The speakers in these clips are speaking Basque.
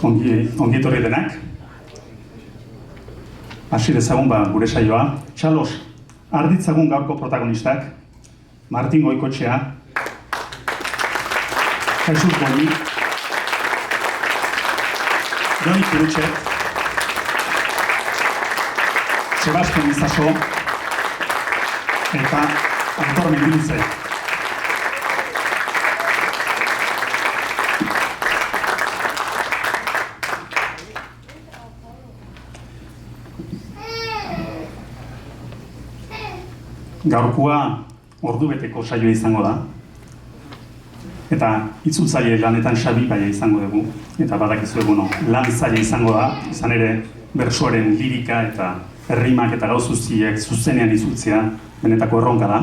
Ongi etorri denak. Hasi dezagun gure saioa. Txalos, arditzagun gaurko protagonistak. Martin Goikotxea, Jesus Boni, Joni Kirutxet, Sebastian Izaso, eta Antor Mendilize. Gaurkoa ordubeteko saioa izango da, eta itzultzaile lanetan Xabi baia izango dugu, eta badakizu egun lan zaila izango da, izan ere bertsoaren lirika eta errimak eta gauzuztiek zuzenean itzultzea benetako erronka da.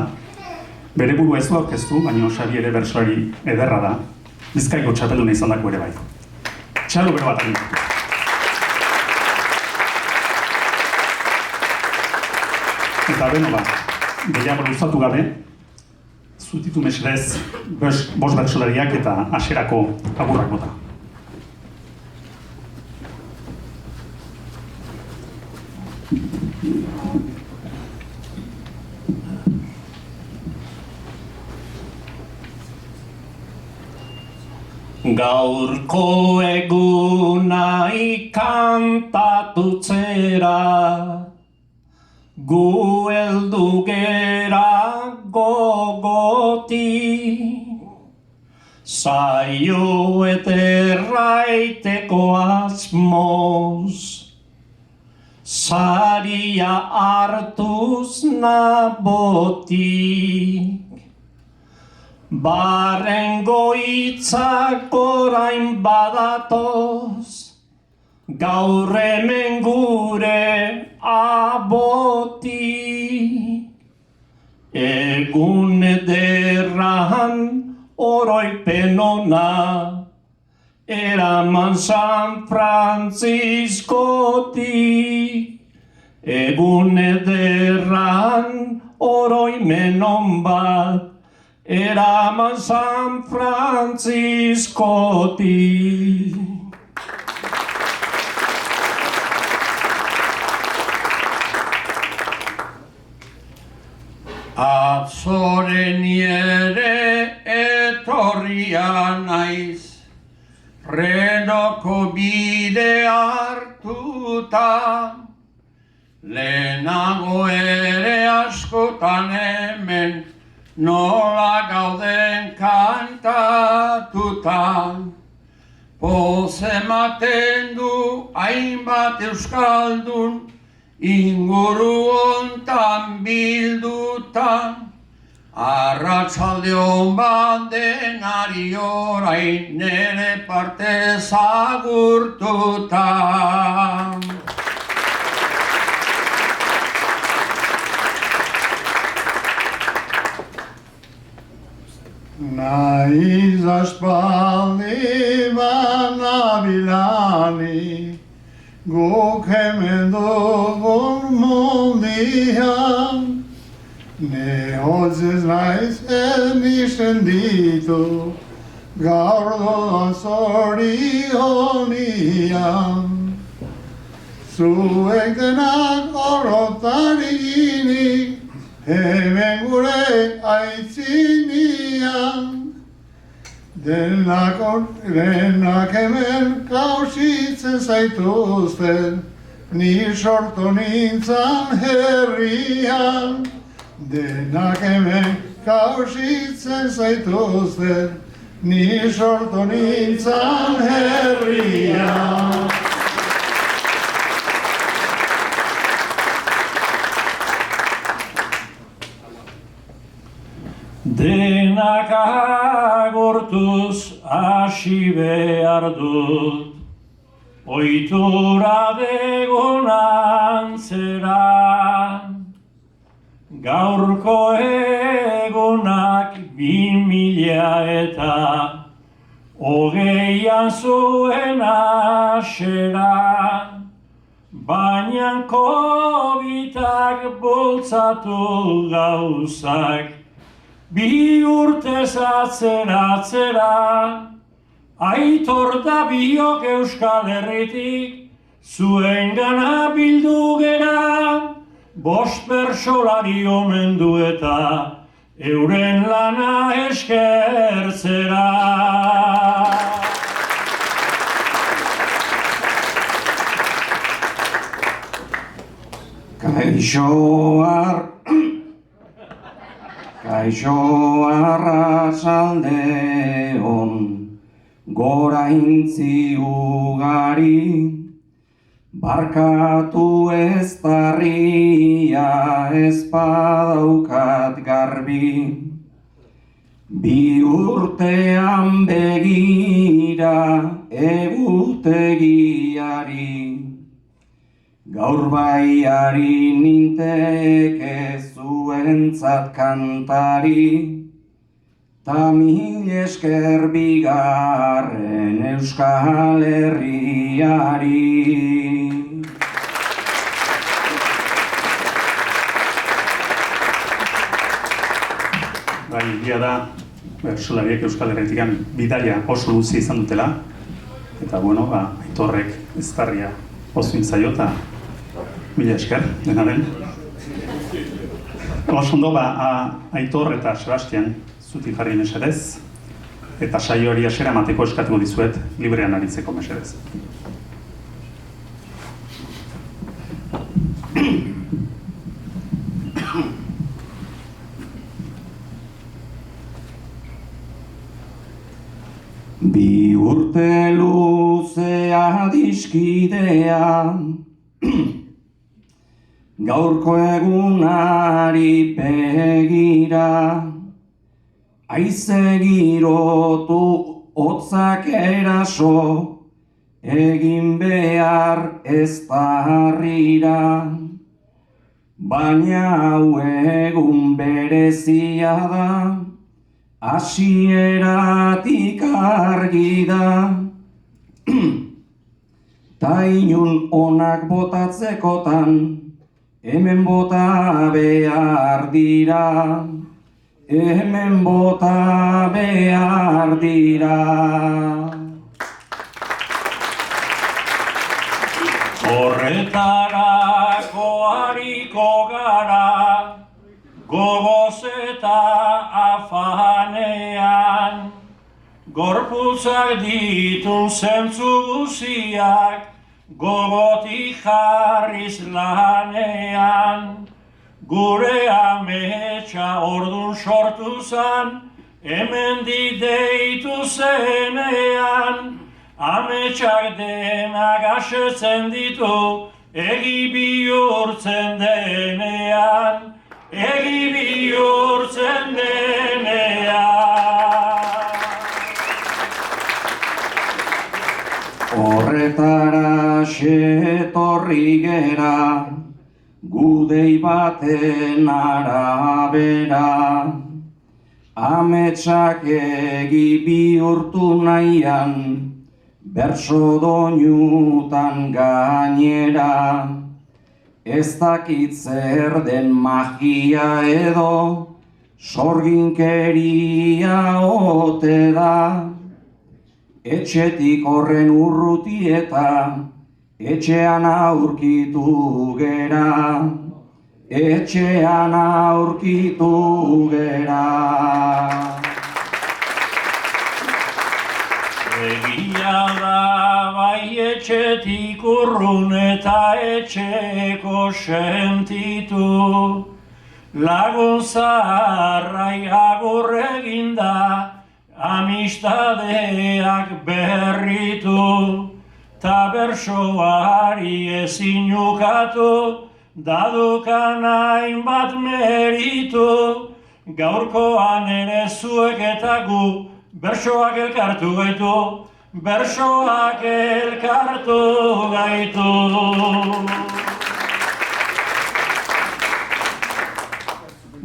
Bere burua ez du aurkeztu, baina Xabi ere bertsoari ederra da, Bizkaiko txapelduna izan dako ere bai. Txalo bero bat egin. Eta beno gehiago luzatu gabe, zutitu mesedez bost bertsolariak eta haserako agurrak bota. Gaurko eguna ikantatutzera, gu heldu gera gogotik, saio ederraiteko asmoz, saria hartuz nabotik. Barrengo hitzak orain badatoz, gaur hemen gure abotik. Egun ederran oroipen ona, eraman San Frantziskotik. Egun ederran oroimen on bat, eraman San Frantziskotik. Atzoren ere etorria naiz, Renoko bide hartuta, lehenago ere askotan hemen, nola gauden kantatuta. Poz ematen du hainbat euskaldun, inguru hontan bilduta. Arratsalde on bat denari orain nere partez agurtuta. Naiz aspaldi banabilani, guk hemen dugun mundian, nehotzez naiz ernisten ditu, gaur doan zorionian. Zuek denak orotariginik, hemen gure aitzinian. Denak hemen kausitzen zaituzten, ni sortu nintzan herrian. Denak hemen kausitzen zaituzten, ni sortu nintzan herrian. Denak agortuz hasi behar dut, ohitura degon antzera. Gaurko egunak 2020 zuen hasera, baina Covidak bultzatu gauzak, bi urtez atzera, Aitor da biok Euskal Herritik, zuen gana bildu gera, 5 bertsolari omendu eta euren lana eskertzera. Kaixo arratsaldeon, goraintzi ugari, barkatu ez darria ez badaukat garbi. Bi urtean begira egutegiari, gaur baiari ninteke zuentzat kantari, ta mil esker bigarren Euskal Herriari. Bai, egia da, bertsolariek Euskal Herritikan bidaia oso luze izan dutela, eta bueno, Aitorrek eztarria oso intzaio eta mila esker, dena den. Oso ondo, Aitor eta Sebastian zutik jarri mesedez, eta saioari hasiera emateko eskatuko dizuet librean aritzeko mesedez. Bi urte luzea dizkidea, gaurko egunari begira, haize girotu hotzak eraso, egin behar ez da harrira. Baina hau egun berezia da, hasieratik argi da. Ta inun onak botatzekotan, hemen bota behar dira. Hemen bota behar dira. Horretarako hariko gara, gogoz eta afanean, gorputzak ditun zentzu guziak, gogotik jarriz lanean. Gure ametsa ordun sortu zan, hemendik deitu zenean. Ametsak denak asetzen ditu, egi bihurtzen denean. Egi bihurtzen denean. Horretara etorri gera, gudei baten arabera. Ametsak egi bihurtu nahian, bertso doinutan gainera. Ez dakit zer den magia edo, sorginkeria ote da. Etxetik horren urruti eta, etxean aurkitu gera. Etxean aurkitu gera. Egia da bai etxetik urrun eta etxeko sentitu. Lagun zaharrai agur eginda, amistadeak berritu. Ta bersoari ezin ukatu, dadukan hainbat meritu. Gaurkoan ere zuek eta gu, bersoak elkartu gaitu, bersoak elkartu gaitu.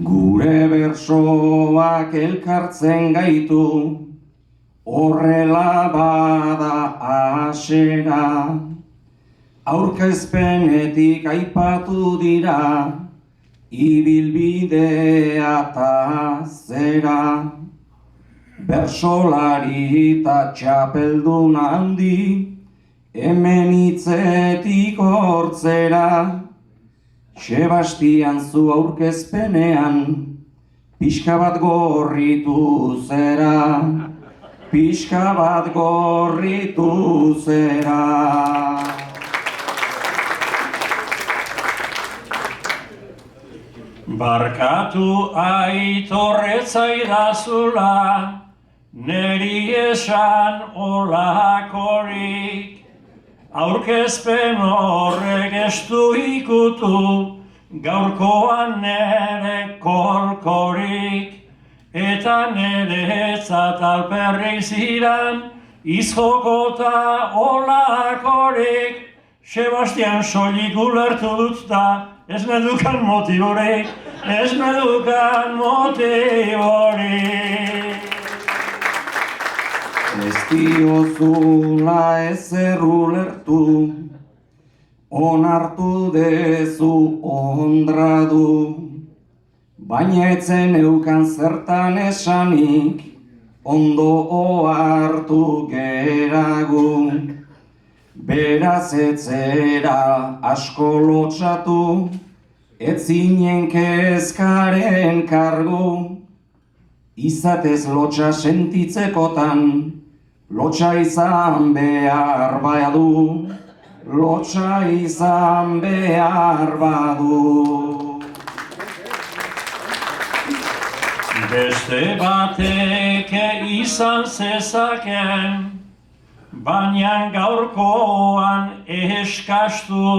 Gure bersoak elkartzen gaitu, horrela bada hasera. Aurkezpenetik aipatu dira, ibilbidea eta zera. bersolari eta txapeldun handi, hemen hitzetik hortzera, Sebastian zu aurkezpenean, pixka bat gorritu zera, pixka bat gorritu zera. Barkatu aitorretzaidazula, neri esan olakorik, aurkezpen horrek ez du ikutu, gaurkoan nere kolkorik, eta neretzat alperrik ziran, izjokota olakorik, Sebastian soilik ulertu dut da, ez nedukan motiborik, ez nedukan motiborik. Ez diozula ezer ulertu, onartu dezu ondradu, baina etzen eukan zertan esanik, ondo ohartu geragu. Beraz etzera asko lotsatu, ez zinen kezkaren kargu, izatez lotsa sentitzekotan, lotsa izan behar badu, lotsa izan behar badu. Beste batek izan zezaken, baina gaurkoan eskastu,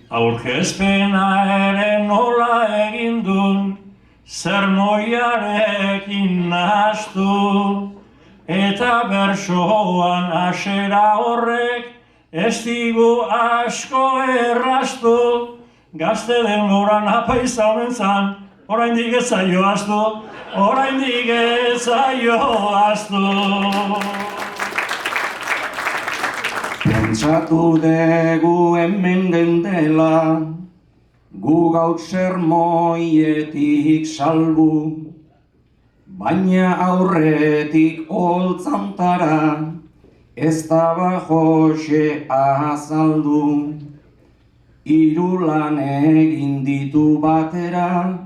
aurkezpena ere nola egin dun, zermoiarekin nahastu, eta bersoan asera horrek ez digu asko errastu, gazte denboran apaiza honen zan, oraindik ez zaio astu, oraindik ez zaio astu. Pentsatu dugu hemen gendela, gu gaur sermoietik salbu, baina aurretik holtzantara, ez da Jose azaldu. Hiru lan egin ditu batera,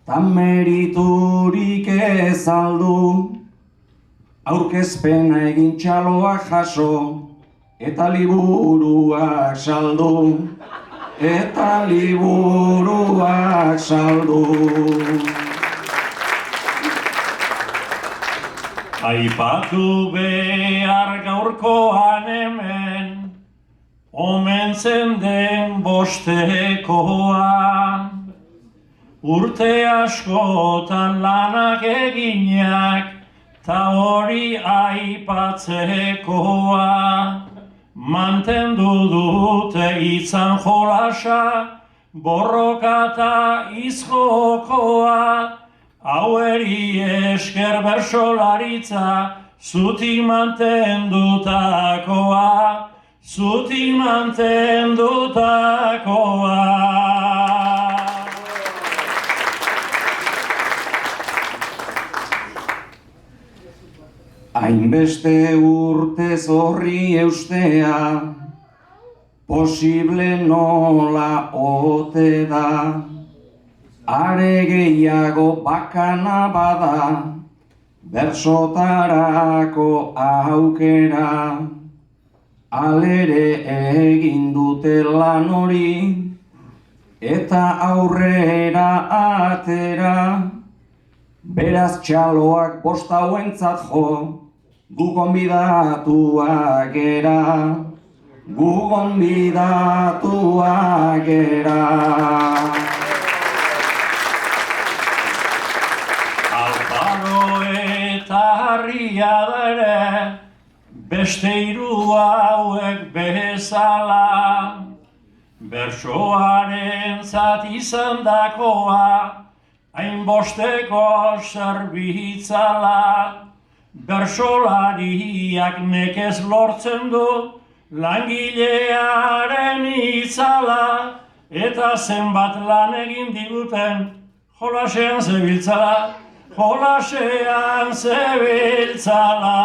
tan meriturik ez aldu. Aurkezpena egin txaloak jaso, eta liburuak saldu, eta liburuak saldu. Aipatu behar gaurkoan hemen, omentzen den bostekoa, urte askotan lanak eginak, ta hori aipatzekoa. Mantendu dute itzan jolasa, borroka eta izjokoa, haueri esker bersolaritza, zutik mantendutakoa, zutik mantendutakoa. Hainbeste urtez horri eustea, posible nola ote da, are gehiago bakana bada, bersotarako aukera, alere egin dute lan hori, eta aurrera atera, beraz txaloak bosta hauentzat jo, gu gonbidatuak gera, gu gonbidatuak gera. Alfaro eta harria dere, beste hiru hauek bezala, bersoaren zat izan dakoa, hainbosteko zerbitzala. Bersolariak nekez lortzen du, langilearen itzala, eta zenbat lan egin diguten, jolasean zebiltzala, jolasean zebiltzala.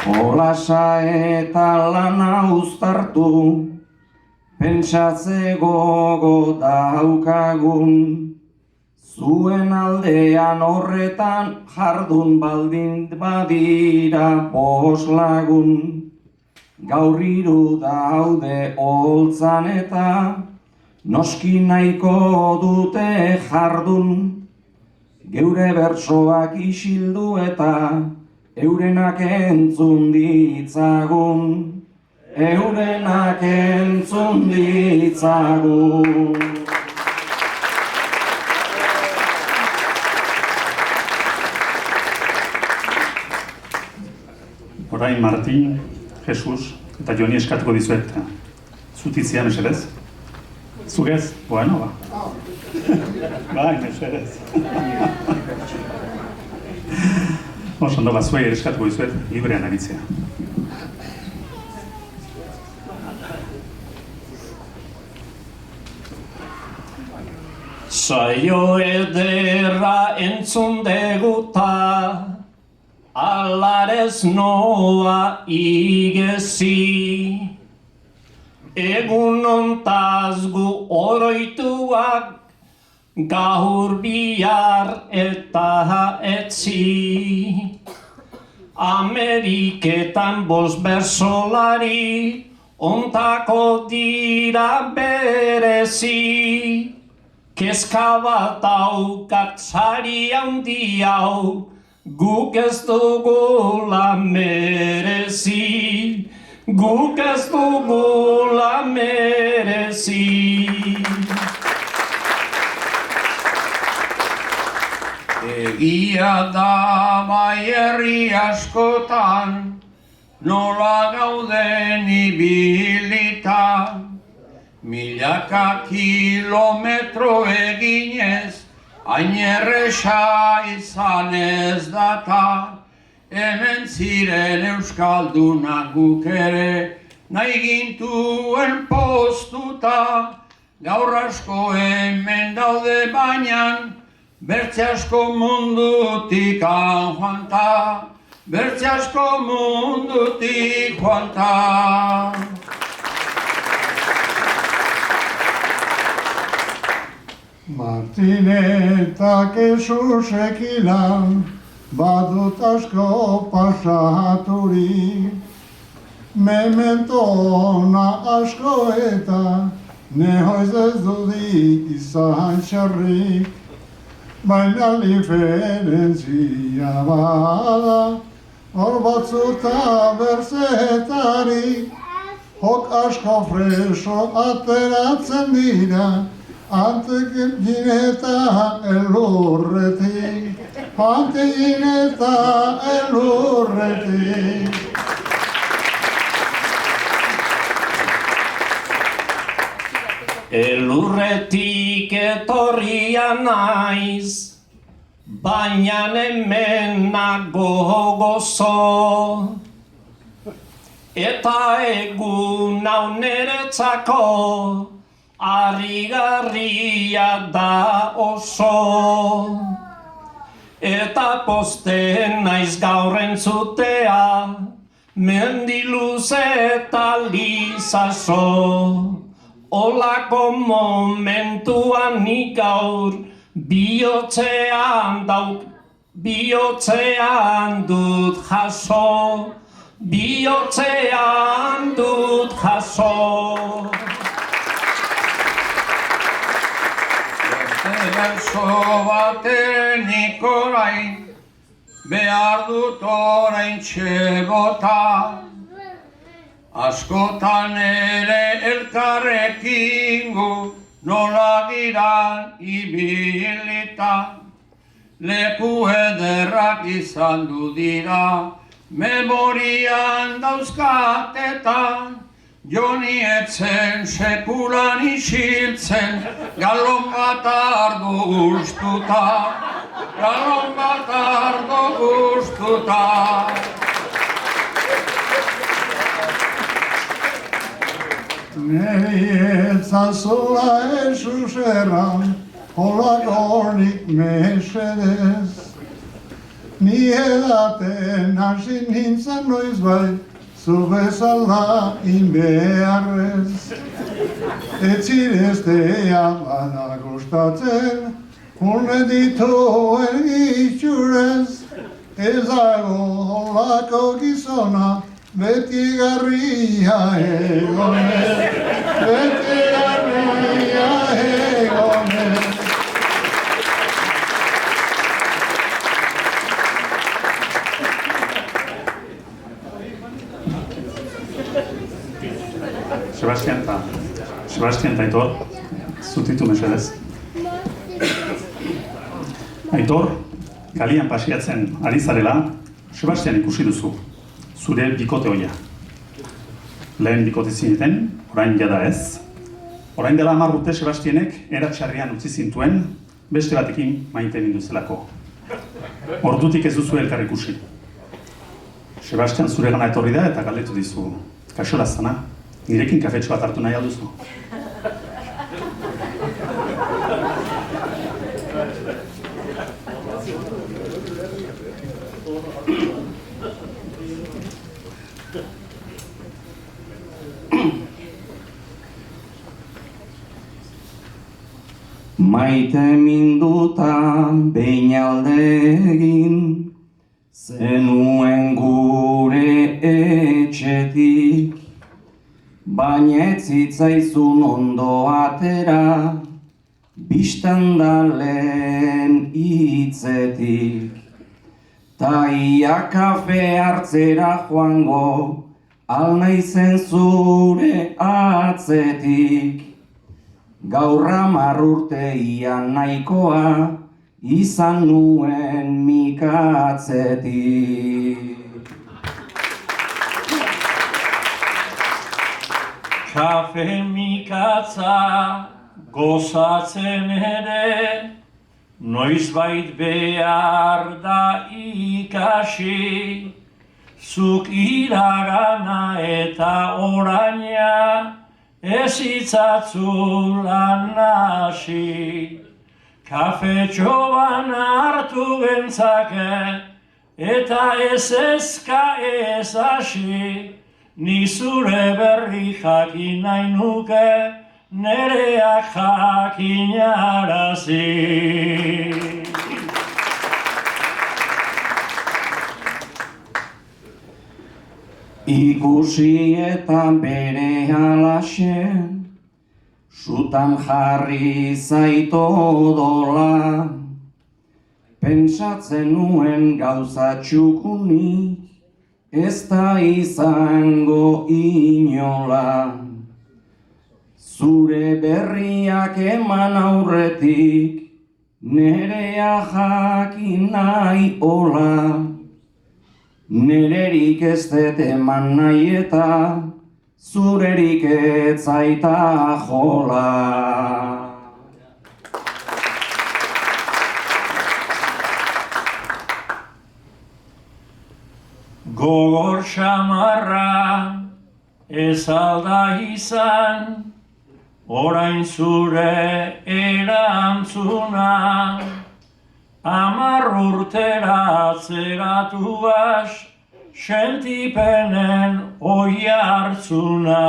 Jolasa eta lana uztartu, pentsatze gogo daukagun. Zuen aldean horretan jardun baldin badira 5 lagun. Gaur 3 daude holtzan eta noski nahiko dute jardun. Geure bertsoak isildu eta eurenak entzun ditzagun. Eurenak entzun ditzagun. Orain Martin, Jesus eta Joni eskatuko dizuet. Zutitzia, mesedez? Zuk ez? Bueno, ba. Bai, mesedez. Oso ondo, zuei eskatuko dizuet, librean aritzea. Saio ederra entzun deguta, alarez noa igezi. Egun ontaz gu oroituak, gaur bihar eta etzi. Ameriketan 5 bersolari, ontako dira berezi. Kezka bat daukat sari handi hau, guk ez dugula merezi. Guk ez dugula merezi. Egia da bai herri askotan, nola gauden ibilita. Milaka kilometro eginez, hain erresa izan ez data. Hemen ziren euskaldunak guk ere, nahi gintuen postuta. Gaur asko hemen daude bainan, bertze asko mundutik joanta. Bertze asko mundutik joanta. Martinetak Jesusekilan, badut asko pasaturi. Memento ona asko eta, nehoiz ez dudik izan txarrik. Baina diferentzia bada, hor batzuta berzetari. Jok asko freso ateratzen dira, antegin eta elurretik, antegin eta elurretik. Elurretik etorria naiz, baina hemen nago gozo. Eta egun hau niretzako, harrigarria da oso. Eta posten naiz gaur entzutea, mendiluz eta lizaso. Olako momentuan nik gaur, bihotzean dut jaso. Bihotzean dut jaso. Berso batenik orain, behar dut orain txebota. Askotan ere elkarrekin gu nola giran ibilita. Leku ederrak izan du dira, memorian dauzkatetan. Joni etzen sekulan isiltzen, galon bat ardo guztuta. Galon bat ardo guztuta. Neri etzazola esuserran, holakorik mesedez. Ni edaten hasi nintzen noiz bai, zu bezala inbeharrez. Etzireztea bada gustatzen, urne dituen itxurez. Ez dago holako gizona, beti garria egonez. Beti garria egonez. Sebastian eta Aitor, zutitu mesedez. Aitor, galian pasiatzen ari zarela, Sebastian ikusi duzu, zure bikote hoia. Lehen bikote zineten, orain jada ez. Orain dela 10 urte Sebastianek eratxarrian utzi zintuen, beste batekin maite mindu zelako. Ordutik ez duzu elkar ikusi. Sebastian zure gana etorri da eta galdetu dizu, kaixo Lazana, nirekin kafetxo bat hartu nahi alduzu. Maite minduta behin alde egin, zenuen gure etxetik, baina ez zitzaizun ondo atera, bistan da lehen hitzetik. Ta ia kafe hartzera joango, alnaizen zure atzetik. Gaur 10 urte ia nahikoa, izan nuen mikatzetik. Kafe mikatza gozatzen ere, noizbait behar da ikasi, zuk iragana eta oraina, ez itzatzula nasi. Kafetxo bana hartu gentzake, eta ez ezka ez hasi, ni zure berri jakin nahi nuke, nereak jakinarazi. Ikusi eta bere halaxen, sutan jarri zaito odola, pentsatzen nuen gauza txukunik, ez da izango inola. Zure berriak eman aurretik, nerea jakin nahi hola. Nererik ez dut eman nahi eta, zurerik ez zaita jola. Gogor xamarra ez alda izan, orain zure erantzuna. 10 urtera atzeratuaz, sentipenen oi hartzuna.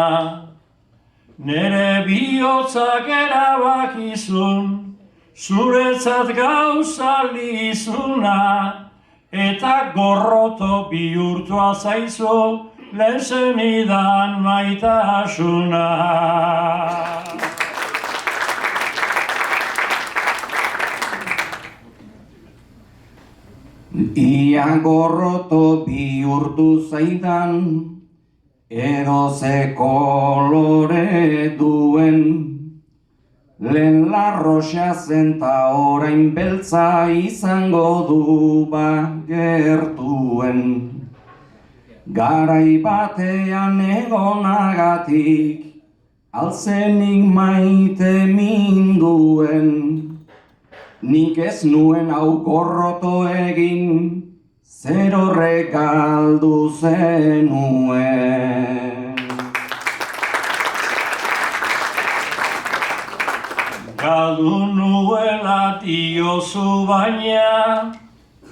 Nere bihotzak erabakizun, zuretzat gauza lizuna, eta gorroto bihurtua zaizu, lehen zenidan maitasuna. Ia gorroto bihurtu zaidan, edo ze kolore duen. Lehen larroxa zen ta orain beltza izango du gertuen. Garai batean egonagatik, alzenik maite minduen. Nik ez nuen hau gorroto egin, zer horrek galdu zenuen. galdu nuela diozu baina,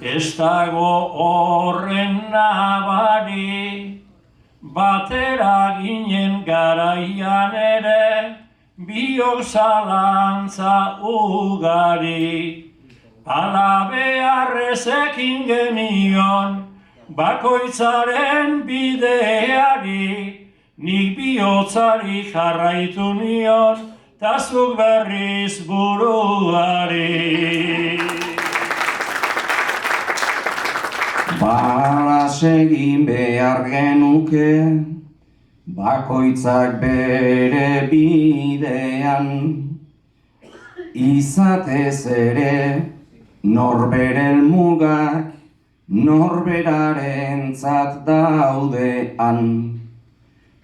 ez dago horren nabari, batera ginen garaian ere, biok zalantza ugari. Ala beharrezekin genion, bakoitzaren bideari, nik bihotzari jarraitu nion, ta zuk berriz buruari. Balas egin behar genuke, bakoitzak bere bidean, izatez ere, norberen mugak, norberarentzat daudean.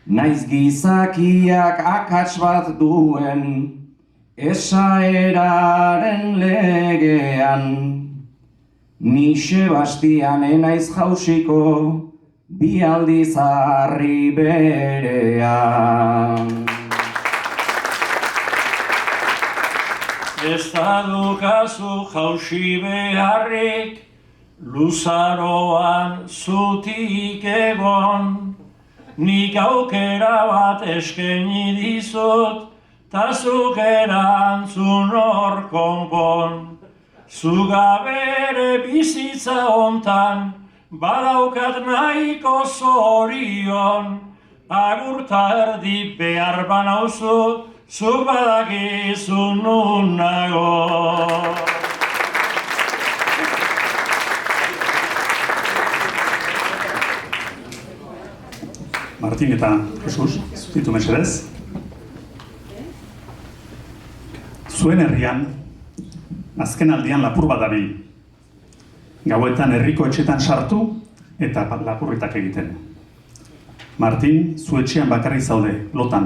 Naiz gizakiak akats bat duen, esaeraren legean. Ni Sebastiane naiz jausiko, bi aldiz harri berean. Ez da dukazu jausi beharrik, luzaroan zutik egon, nik aukera bat eskaini dizut, ta zuk erantzun hor konpon. Zuga bere bizitza hontan, badaukat nahiko zorion, agurta erdi behar banauzu, zuk badakizu nun nago. Martin eta Jesus, zutitu mesedez. Zuen herrian, azken aldian lapur bat dabil. Gauetan herriko etxetan sartu eta lapurritak egiten. Martin, zu etxean bakarrik zaude, lotan.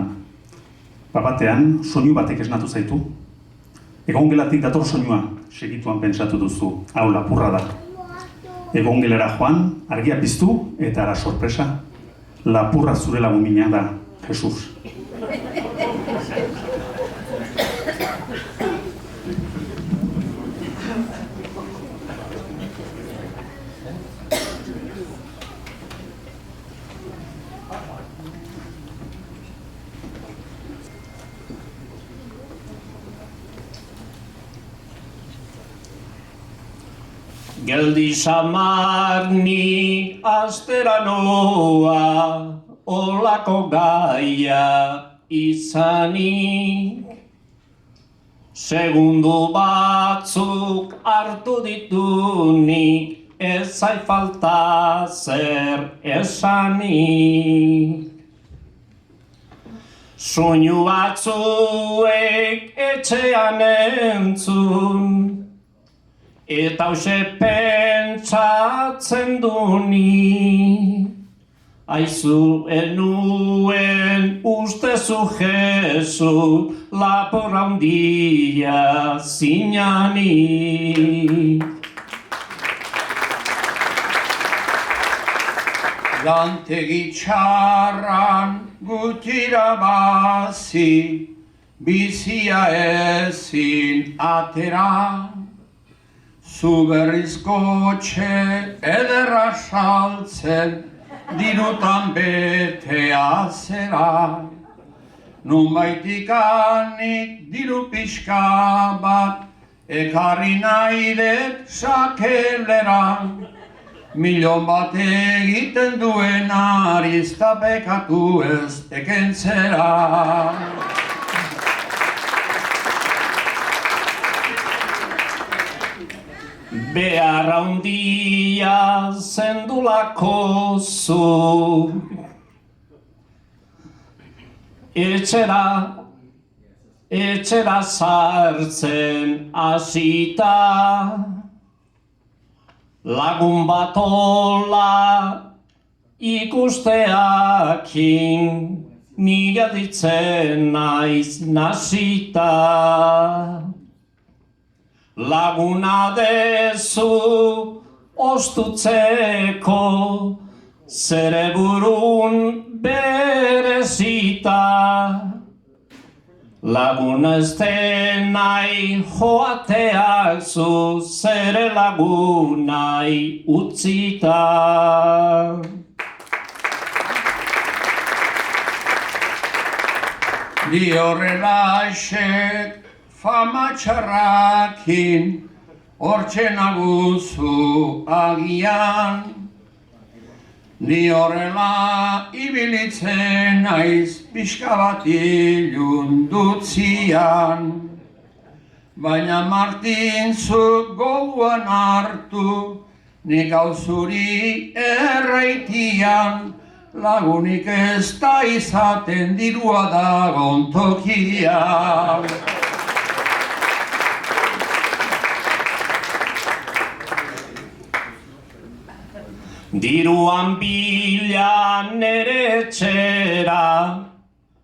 Batean, soinu batek esnatu zaitu. Egongelatik dator soinua, segituan pentsatu duzu, hau lapurra da. Egongelera joan, argia piztu eta ara sorpresa, lapurra zure lagumina da, Jesus. Geldi samar ni astera noa, olako gaia izanik. Segundu batzuk hartu ditunik, ez zai falta zer esanik. Soinu batzuek etxean entzun, eta hause pentsatzen duni. Aizu enuen ustezu Jesu, lapor handia zinanik. Lantegi txarran gutira bazi, bizia ezin atera. Zu berrizko txe ederra saltzen, dirutan betea zera. Nunbaitikanik diru pixka bat, ekarri nahi dut sakelera. Milion bat egiten duen arizta bekatu ez ekentzera. Behar handia zendulako zu, etxera sartzen hasita, lagun bat hola ikusteakin, ni gelditzen naiz nasita. Laguna dezu ostutzeko, zereburun berezita. Laguna ez den nahi joateak zu zere lagunai utzita. Di horrela esek fama txarrakin hortxe naguzu agian. Ni horrela ibilitzen naiz pixka bat ilundutzian. Baina Martin zuk goguan hartu, nik gauzuri erreitian, lagunik ez da izaten dirua dagon tokian. Diruan bila nere etxera,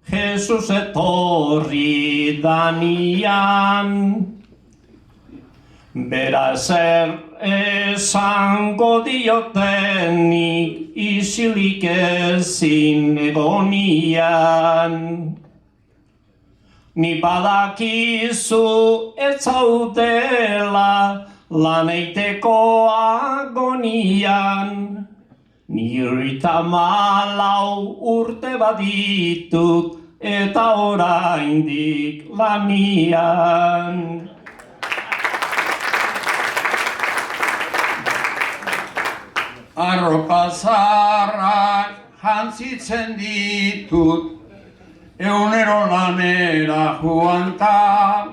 Jesus etorri danian. Bera zer esango diotenik isilik ezin egonian. Ni badakizu ez zaudela lan eiteko agonian. Ni 34 urte baditut eta oraindik lanian. Arropa zaharrak jantzitzen ditut, egunero lanera joanta.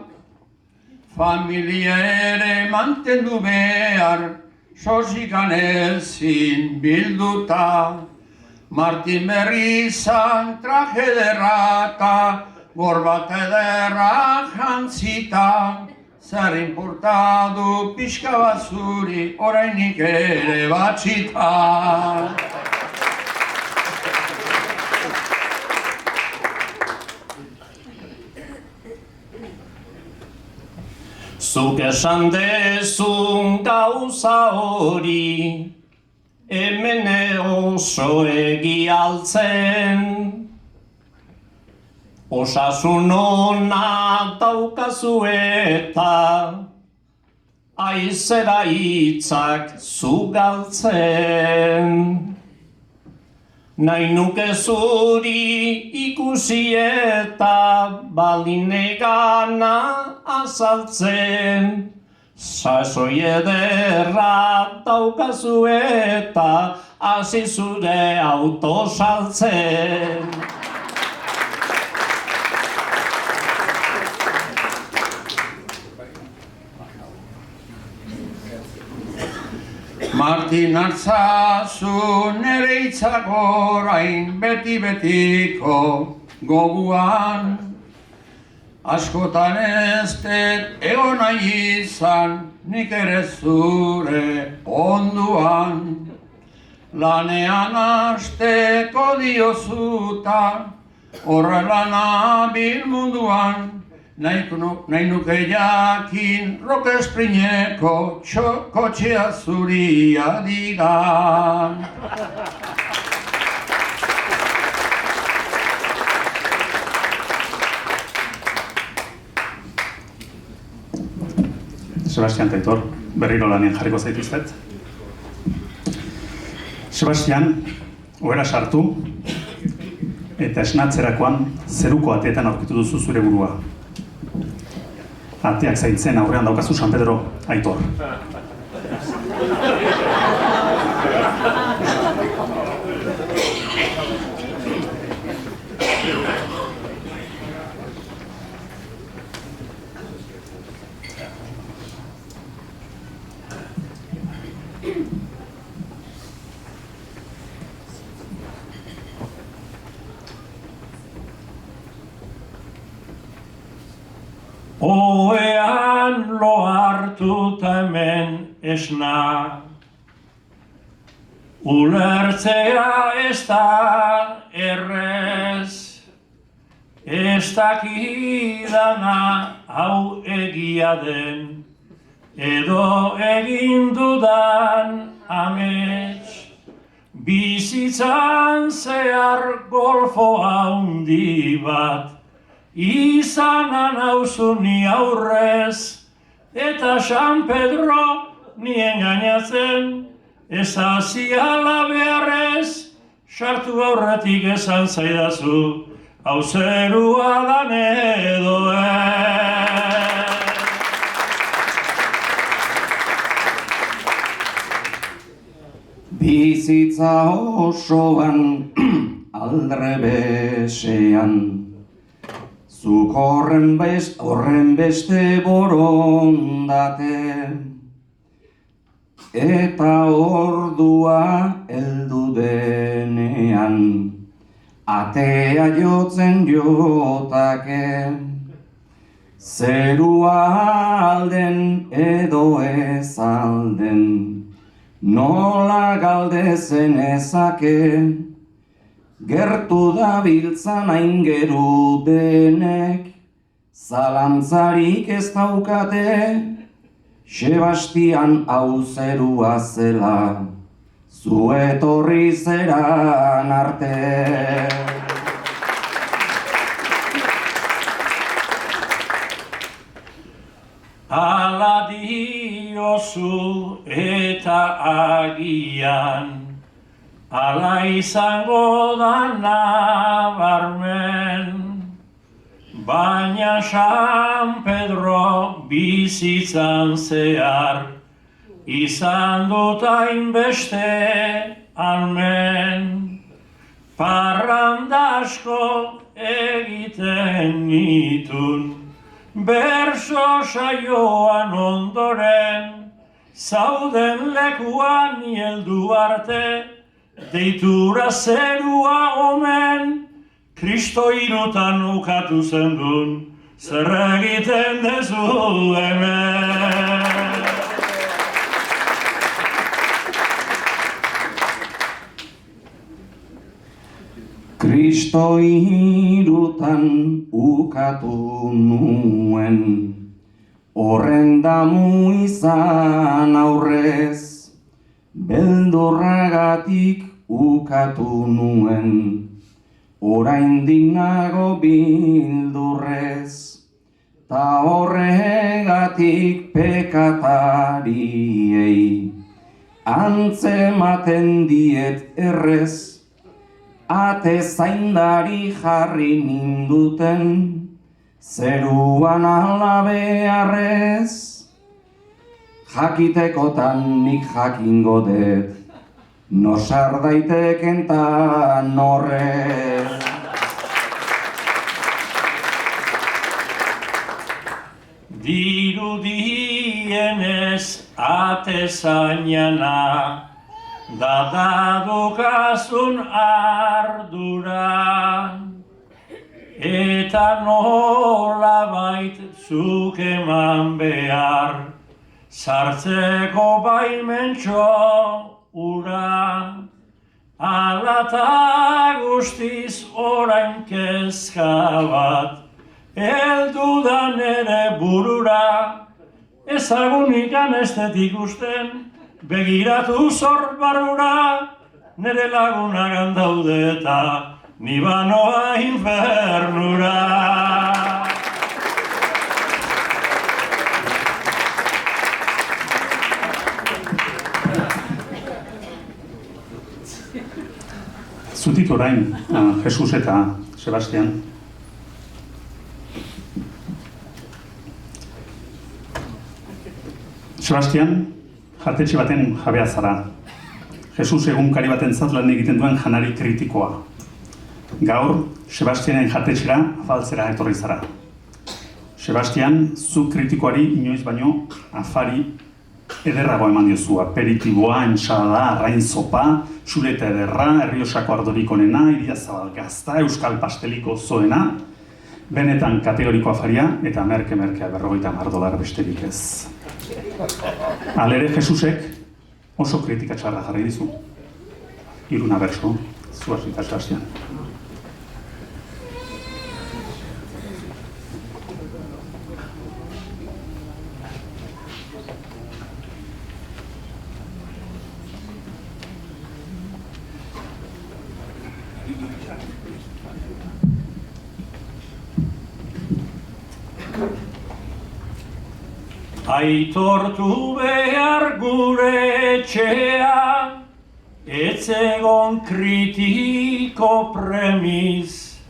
Familia ere mantendu behar, sosikan ezin bilduta. Martin berri izan traje derrata, gorbat ederra jantzita. Zer importadu pixka bat zuri, orainik ere batxita. Zuk esan dezun gauza hori, hemen oso egialtzen. Osasun ona daukazu eta aizera hitzak zu galtzen. Nahi nuke zuri ikusi eta balinegana azaltzen. Sasoi ederra daukazu eta hasi zure auto saltzen. Martin hartzazu nere hitzak orain beti-betiko goguan. Askotan ez dut egon nahi izan, nik ere zure onduan. Lanean hasteko diozuta, horrela nabil munduan. Nahi nuke jakin rock esprineko kotxea zuria dira. Sebastian eta Aitor, berriro lanien jarriko zaituztet. Sebastian, ohera sartu, eta esnatzerakoan zeruko ateetan aurkitu duzu zure burua. Ateak zaintzen aurrean daukazu San Pedro, Aitor. Oean lo hartuta hemen esna, ulertzea ez da errez, ez dakidana hau egia den, edo egin dudan amets. Bizitzan zehar golfo handi bat, izanan hauzu ni aurrez, eta San Pedro ni engainatzen, ez aziala beharrez, sartu aurretik esan zaidazu, hau zerua dan edo Bizitza osoan aldrebesean, zuk horren beste borondate, eta ordua heldu denean, atea jotzen jotake, zerua alden edo ez alden, nola galdezen ezake, gertu dabiltzan aingeru denek, zalantzarik ez daukate, Sebastian hau zerua zela, zu etorri zeran arte. Ala diozu eta agian, ala izango da nabarmen, baina San Pedro bizitzan zehar, izan dut hainbeste almen, parranda asko egiten nitun, berso saioan ondoren, zauden lekuan heldu arte, deitura zerua omen, Kristo hirutan ukatu zendun, zer egiten dezu hemen. Kristo hirutan ukatu nuen, horren damu izan aurrez, beldurragatik ukatu nuen, oraindik nago bildurrez, ta horregatik pekatariei, antzematen diet errez, ate zaindari jarri ninduten, zeruan ala beharrez, jakitekotan nik jakingo dut, nosar daiteken ta norrez. Dirudienez ate zainana, dadukazun ardura, eta nolabait zuk eman behar, sartzeko baimentxo ura, alata guztiz orain kezka bat, heldu da nere burura, ezagunikan ez dut ikusten, begiratu zor barrura, nere lagunagan daude eta ni banoa infernura. Zutik orain, Jesus eta Sebastian. Sebastian, jatetxe baten jabea zara. Jesus egunkari baten lan egiten duen janari kritikoa. Gaur, Sebastianen jatetxera afaltzera etorri zara. Sebastian, zu kritikoari inoiz baino afari ederrago eman diozu. Aperitiboa, entsalada, arrain zopa, txuleta ederra, Erriosako ardorik onena, Iriazabal gazta, Euskal pasteliko zoena, benetan kategoriko afaria eta merke-merkea $50 besterik ez. Halere, Jesusek oso kritika txarra jarri dizu. Iruna berso, zu hasita Sebastian. Aitortu behar gure etxea, etzegon kritiko premiz.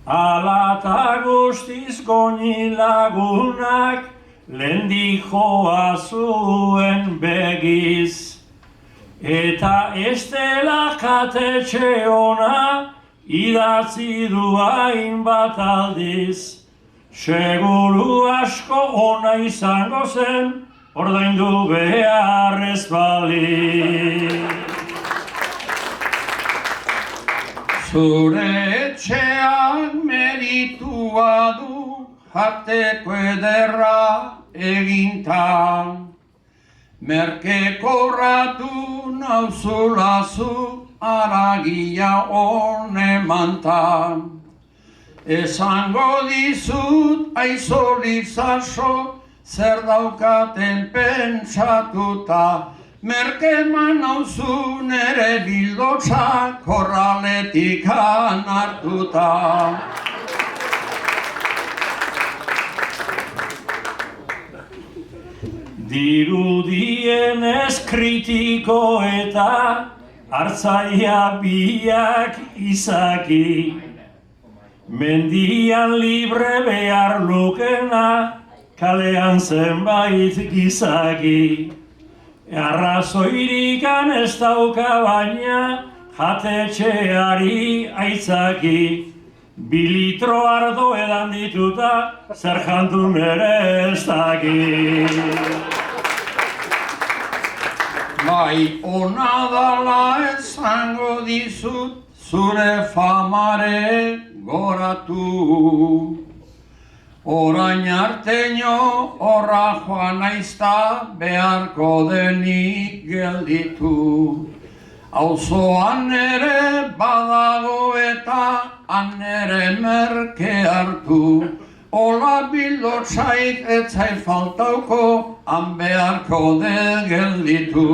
Alata guztiz goni lagunak, lendijoa zuen begiz. Eta ez dela jatetxe ona, idatzi du hainbat aldiz. Seguru asko ona izango zen, ordaindu behar ez bali. Zure etxeak meritua du, jateko ederra egintan. Merke korratu nauzulazu, aragia honemantan. Esango dizut aizolizaso, zer daukaten pentsatuta. Merkeman nauzu nere bildotza, korraletik hartuta. Dirudienez kritiko eta hartzaia biak izaki. Mendian libre behar lukena, kalean zenbait gizaki. Arrazoirikan ez dauka baina, jatetxeari aitzaki. 2 litro ardo edan dituta, zer jantu nere ez daki. Bai, ona dala esango dizut, zure famare goratu. Orain arteño horra joan naizta, beharko denik gelditu. Auzoan ere badago eta han ere merke hartu. Ola bildotzaik etzai faltauko, han beharko de gelditu.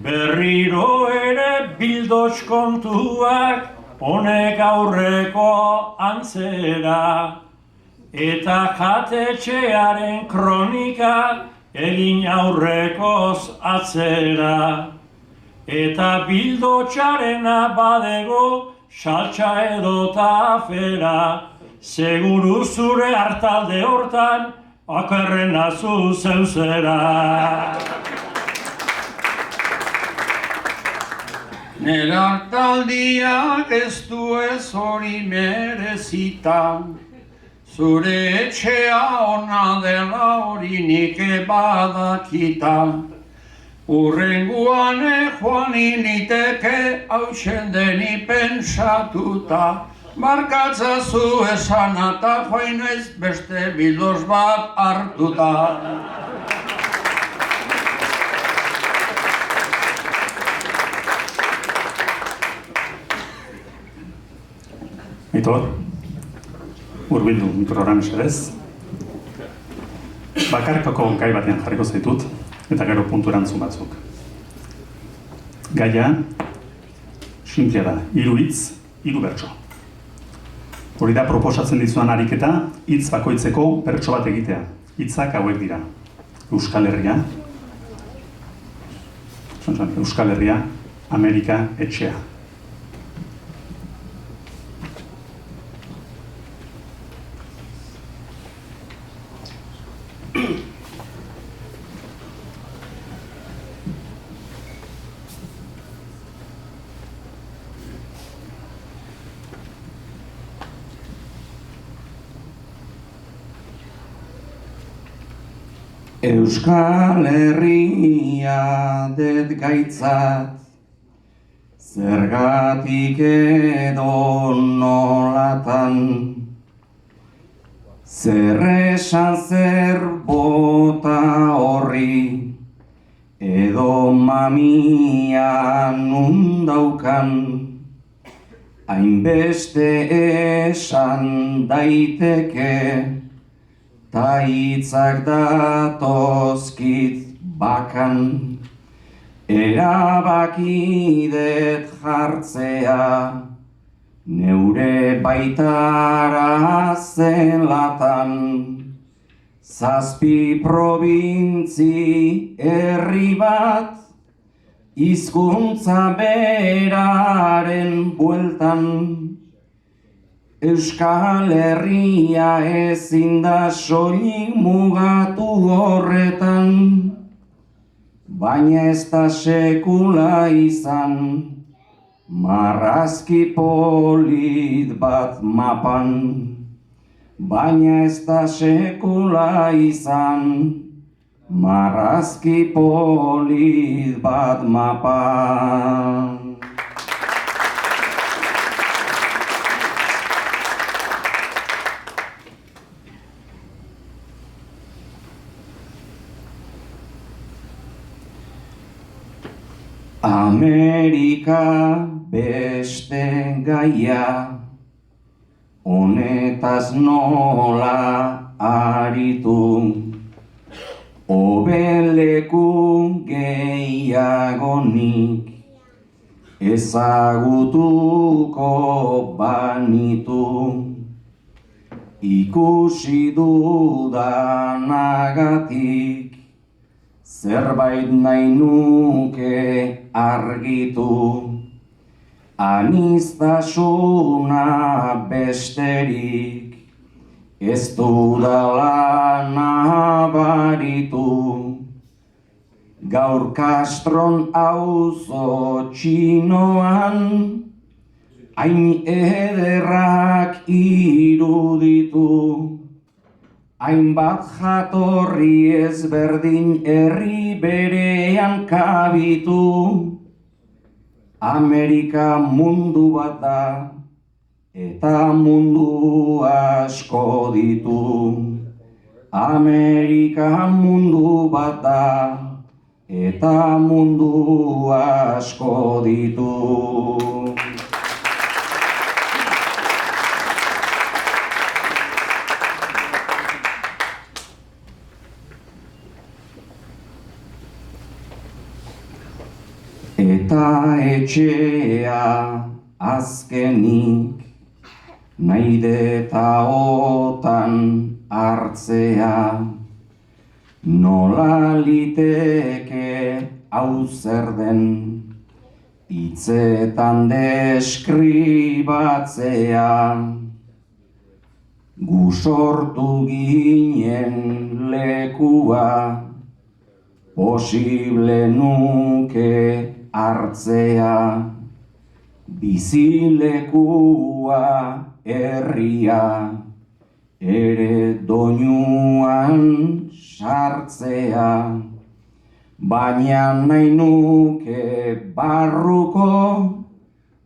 Berriro ere bildotz kontuak, honek aurreko antzera. Eta jatetxearen kronika, egin aurrekoz atzera. Eta bildotzarena badego, saltsa edota afera. Seguru zure hartalde hortan, okerrena zu zeuzera. Nere hartaldiak ez du ez hori merezita. Zure etxea ona dela hori nik badakita. Urrenguan joan initeke hausen deni pentsatuta. Barkatzazu esan eta joan ez beste bildoz bat hartuta. Aitor, hurbildu mikroran esedez. Bakarkako gai batean jarriko zaitut, eta gero puntu erantzun batzuk. Gaia, simplea da, 3 hitz, 3 bertso. Hori da proposatzen dizuan ariketa, hitz bakoitzeko bertso bat egitea. Hitzak hauek dira. Euskal Herria, Euskal Herria, Amerika, etxea. Euskal Herria det gaitzat, zergatik edo nolatan, zer esan zer bota horri, edo mamia nun daukan, hainbeste esan daiteke, ta hitzak datozkit bakan, erabakidet jartzea Neure baitara zelatan, zazpi probintzi herri bat, hizkuntza beraren bueltan. Euskal Herria ezin da soilik mugatu horretan, baina ez da sekula izan, marrazki polit bat mapan. Baina ez da sekula izan, marrazki polit bat mapan. Amerika beste gaia, honetaz nola aritu, hobeleku gehiagonik ezagutuko banitu. Ikusi dudanagatik zerbait nahi nuke argitu, aniztasuna besterik ez dudala nabaritu. Gaur Kastron auzo txinoan hain ederrak iruditu, hainbat jatorri ezberdin herri berean kabitu. Amerika mundu bat da, eta mundu asko ditu. Amerika mundu bat da, eta mundu asko ditu. Eta etxea azkenik nahi deta otan hartzea, nola liteke hau zer den hitzetan deskribatzea. Gu sortu ginen lekua, posible nuke hartzea, bizilekua herria, ere doinuan sartzea. Baina nahi nuke barruko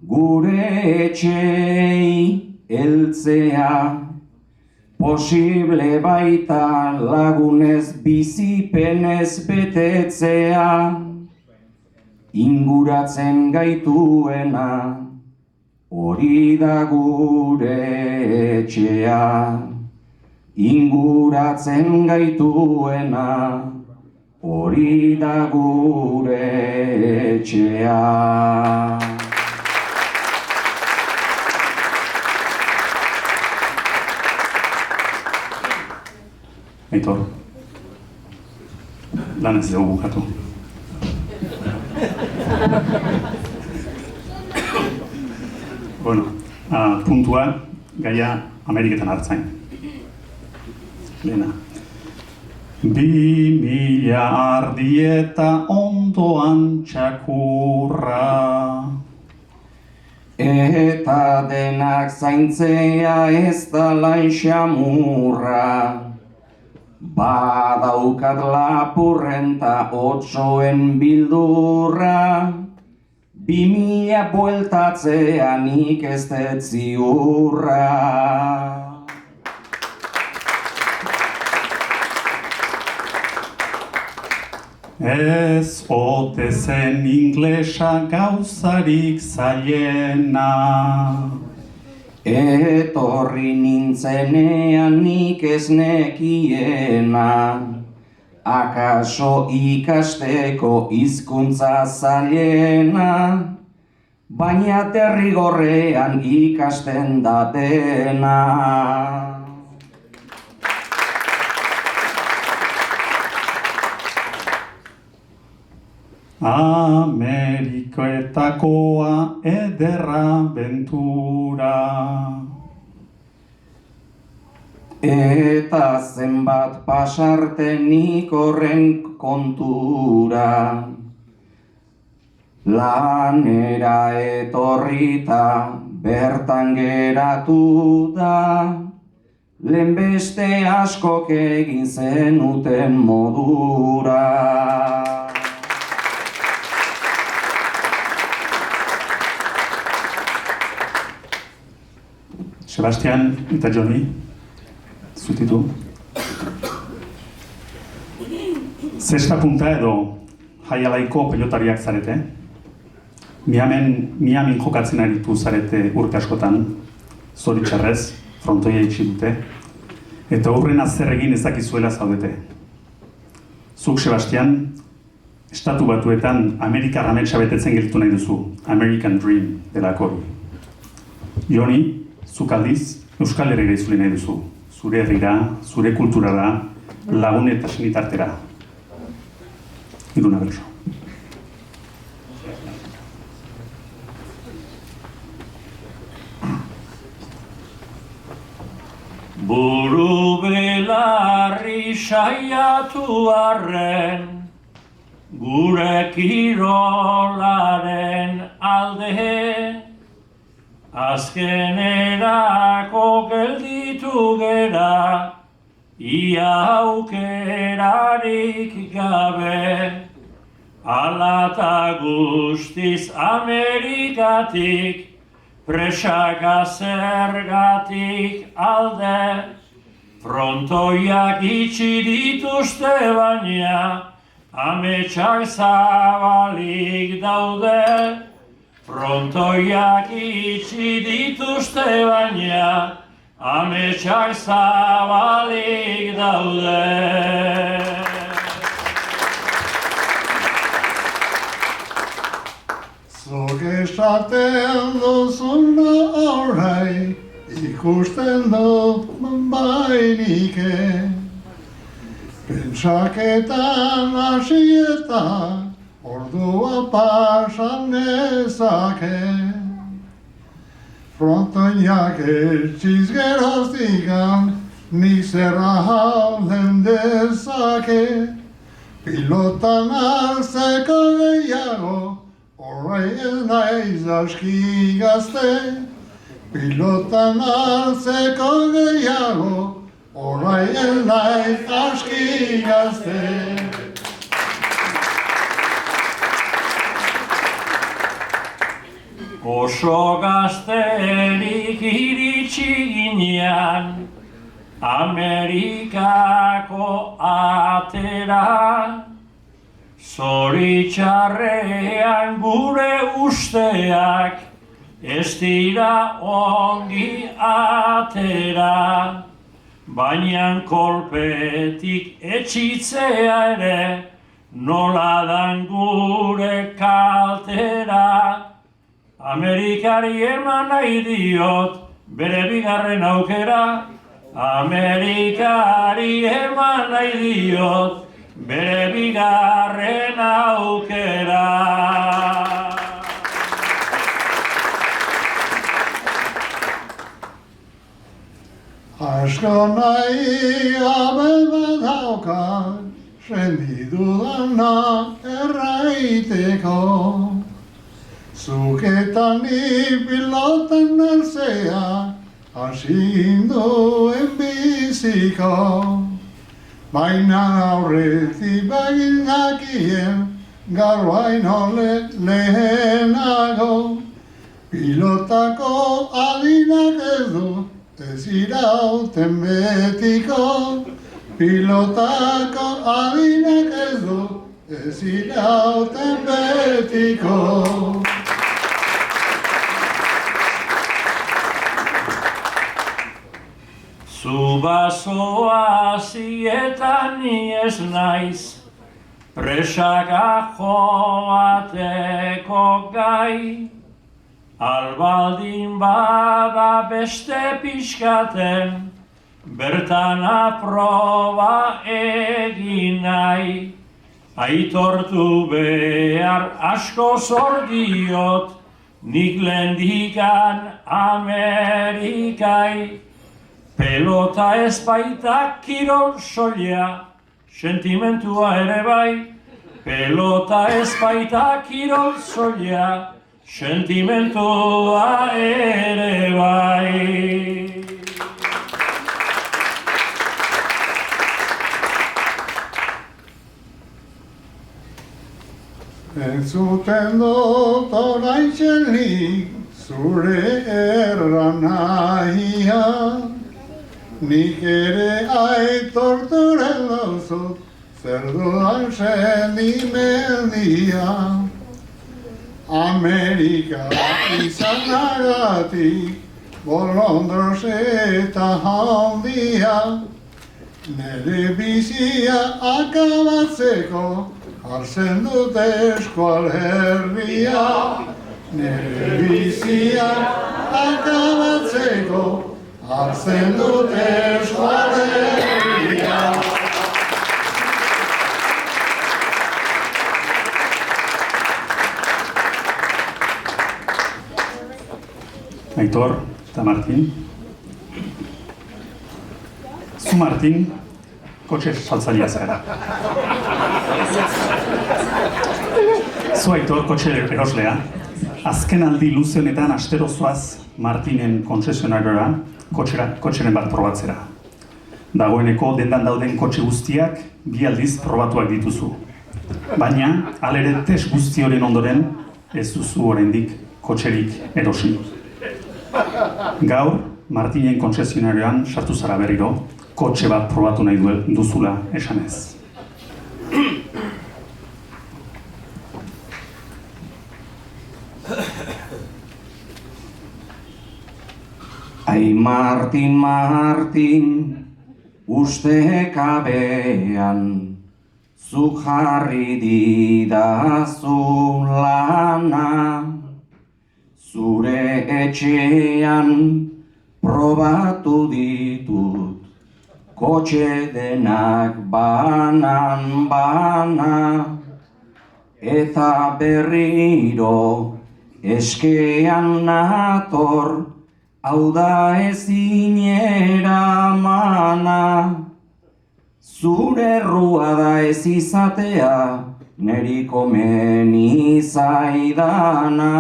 gure etxei heltzea, posible baita lagunez bizipenez betetzea. Inguratzen gaituena, hori da gure etxea. Inguratzen gaituena, hori da gure etxea. Aitor, lan ez dugu bukatu. Bueno, puntua, gaia Ameriketan hartzain. Lehena. 2000 ardieta ondoan txakurra. Eta denak zaintzea ez da lain xamurra. Badaukat lapurrenta otsoen bildurra, 2000 bueltatzea nik ez dut ziurra. Ez ote zen inglesa gauzarik zailena. Etorri nintzenean nik ez nekiena, akaso ikasteko hizkuntza zailena, baina derrigorrean ikasten da dena. Amerikoetakoa ederra bentura. Eta zenbat pasartenik horren kontura. Lanera etorrita bertan geratu da, lehen beste askok egin zenuten modura. Sebastian eta Joni, zutitu. Zesta punta edo jaialaiko pelotariak zarete. Miamin jokatzen aritu zarete urte askotan, zoritxarrez, frontoia itxi dute, eta hurrena zer egin ezakizuela zaudete. Zuk, Sebastian, Estatu Batuetan Amerikar ametsa betetzen gelditu nahi duzu, American Dream delako. Joni, zuk aldiz, Euskal Herrira itzuli nahi duzu, zure herrira, zure kulturara, lagun eta senitartera. Iruna Belso. Buru belarri saiatu arren, gure kirolaren alde, azkenerako gelditu gera, ia aukerarik gabe, alata guztiz Amerikatik, presaka zergatik alde, frontoiak itxi dituzte baina, ametsak zabalik daude. Frontoiak itxi dituzte baina, ametsak zabalik daude. Zuk esaten duzuna horrai, ikusten dut bainike. Pentsaketan hasieta, ordua pasan nezake. Frontoiak etxiz geroztikan, nik zerra halden dezake. Pilotan hartzeko gehiago, Horrai ez naiz aski gazte, pilotan hartzeko gehiago, horrai ez naiz aski gazte. Oso gazterik iritsi ginean, Amerikako atera, zoritxarrean gure usteak ez dira ongi atera, baina kolpetik etxitzea ere nola dan gure kaltera. Amerikari eman nahi diot bere bigarren aukera, Amerikari eman nahi diot bere bigarren aukera. Asko nahi gabe bat daukat, sendidudana erraiteko. Zuk eta ni pilotan alzea, hasi ginduen biziko. Baina aurretik begin dakien, gaur baino lehenago. Pilotako adinak ez du, ez irauten betiko. Pilotako adinak ez du, ez irauten betiko. Zu bazoa zietan ni ez naiz, presaka joateko gai, Albaldin bada beste pixkaten, bertan aproba egin nahi. Aitortu behar asko zor diot, nik lehendikan Amerikai. Pelota ez baita kirol soila, sentimentua ere bai. Pelota ez baita kirol soila, sentimentua ere bai. Entzuten dut oraintxe nik zure erranahia, nik ere aitorturen dauzut zer dudan sentimendia. Amerika izanagatik bolondros eta handia, nire bizia akabatzeko hartzen dut eskual herria. Nire bizia akabatzeko hartzen dut eskual herria. Aitor eta Martin. Zu Martin, kotxe saltzailea zara. Zu Aitor, kotxe eroslea. Azken aldi luze honetan astero zoaz Martinen kontzesionariora kotxeren bat probatzera. Dagoeneko dendan dauden kotxe guztiak 2 aldiz probatuak dituzu. Baina, halere test guzti horien ondoren ez duzu oraindik kotxerik erosi. Gaur, Martinen kontzesionarioan sartu zara berriro, kotxe bat probatu nahi duzula esanez. Ai Martin, ustekabean, zuk jarri didazu lana, zure etxean probatu ditut, kotxe denak banan, eta berriro eskean nator, hau da ezin eramana. Zure errua da ez izatea, neri komeni zaidana.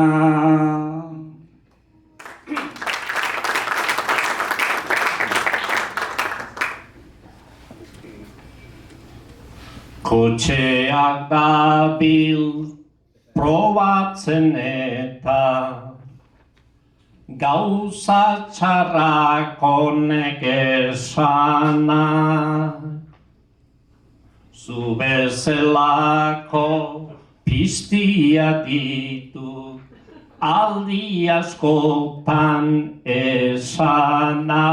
Kotxeak dabil probatzen eta gauza txarrak honek esana. Zu bezalako piztia ditut aldi askotan esana.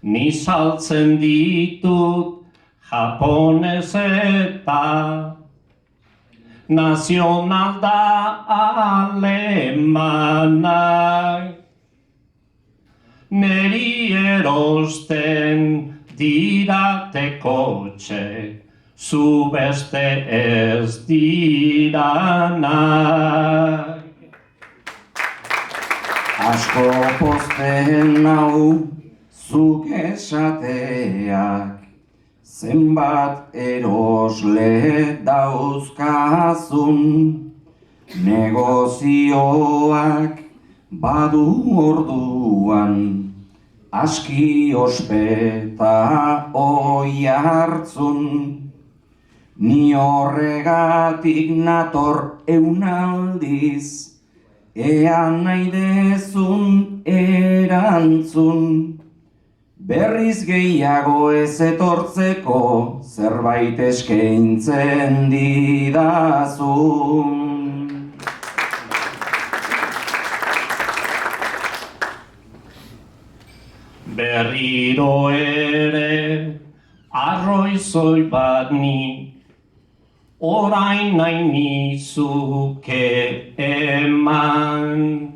Ni saltzen ditut japonez eta nazional da alemanak. Neri erosten dirate kotxe, zu beste ez diranak. Asko pozten nau zuk esateak, zenbat erosle dauzkazun, negozioak badu orduan, aski ospeta oi hartzun. Ni horregatik nator eunaldiz, ean nahi dezun erantzun. Berriz gehiago ez etortzeko zerbait eskaintzen didazun. Berriro ere arroizoi bat ni, orain nahi nizuke eman.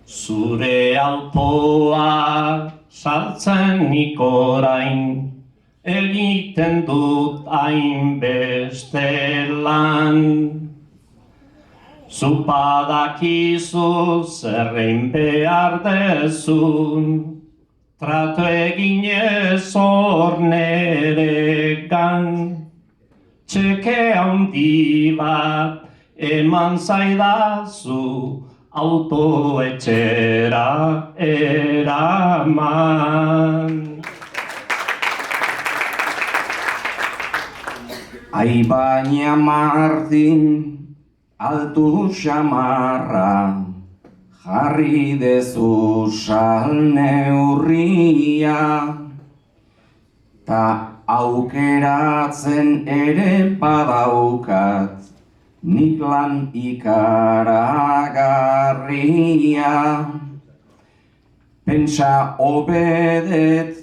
Zure autoa saltzen nik orain, egiten dut hainbeste lan. Zu badakizu zerrein behar dezun, trato eginez hor neregan. Txeke handi bat eman zaidazu, autoetxera eraman. Ai baina Martin, altu xamarra, jarri dezu salneurria, ta aukeratzen ere badaukat, nik lan ikaragarria. Pentsa obedet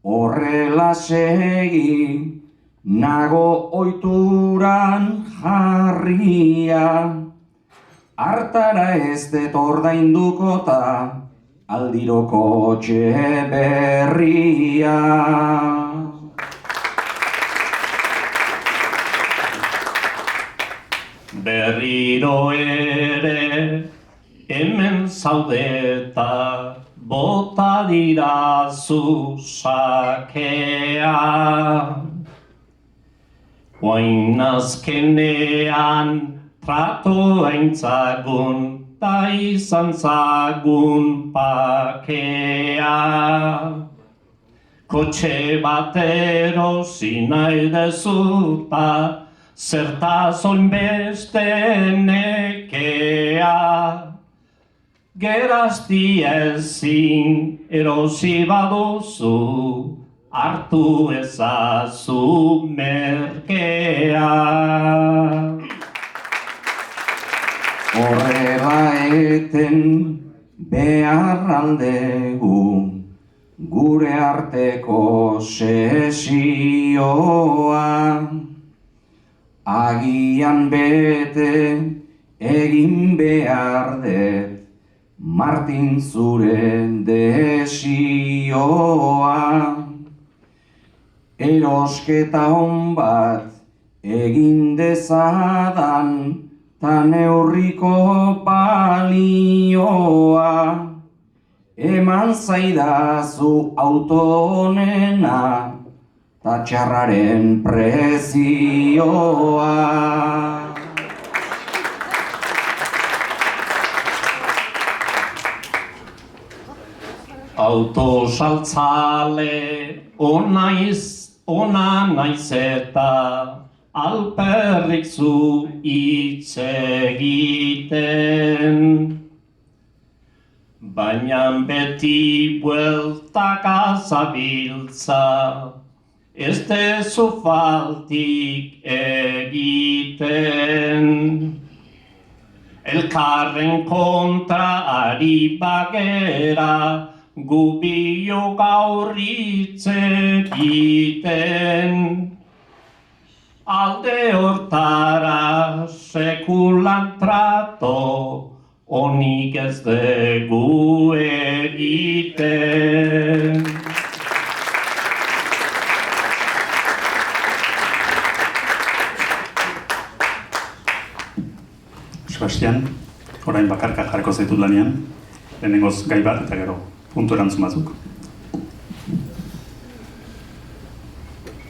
horrela segi, nago oituran jarria. Hartara ez det ordainduko ta aldiroko txe berria. Berriro ere hemen zaudeta, bota dirazu sakea. Oain azkenean trato aintzagun, ta izan zagun pakea. Kotxe batero nahi dezuta, zertaz oinbeste nekea. Gerazti ezin erosi baduzu, hartu ezazu merkea. Horrela eten behar aldegu, gure arteko sesioa. Agian bete egin behar det, Martin zure desioa. Erosketa hon bat egin dezadan, ta neurriko balioa. Eman zaidazu auto honena, ta txarraren prezioa. Autosaltzale ona naiz eta alperrik zu hitz egiten. Baina beti bueltaka zabiltza, ez dezu faltik egiten. Elkarren kontra ari bagera, gu bio gaur hitz egiten. Alde hortara sekulan trato, onik ez dugu egiten. Sebastian, orain bakarka jarriko zaitut lanean, lehenengoz gai bat eta gero puntu erantzun batzuk.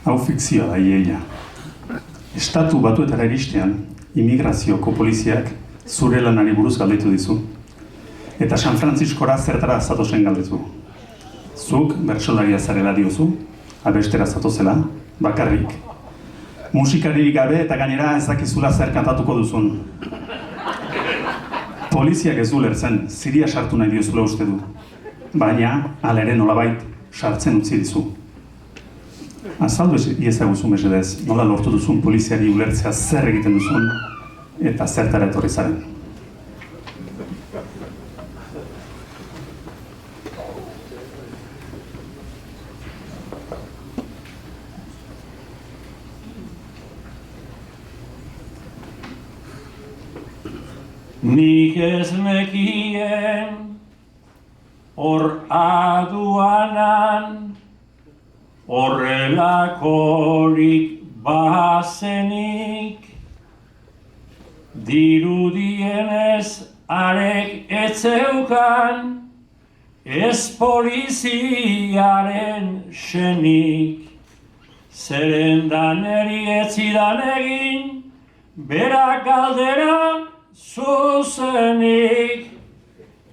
Hau fikzioa da iaia. Estatu Batuetara iristean, imigrazioko poliziak zure lanari buruz galdetu dizu. Eta San Frantziskora zertara zatozen galdetu. Zuk bertsolaria zarela diozu, abestera zatozela, bakarrik. Musikaririk gabe eta gainera ez dakizula zer kantatuko duzun. Poliziak ez du lertzen, ziria sartu nahi diozula uste du. Baina, hala ere nolabait, sartzen utzi dizu. Azaldu iezaguzu mesedez, nola lortu duzun poliziari ulertzea zer egiten duzun eta zertara etorri zaren. Nik ez nekien hor aduanan horrelakorik bazenik, dirudienez arek etzeukan ez poliziaren senik. Zeren eri etzidan egin, berak galdera zuzenik.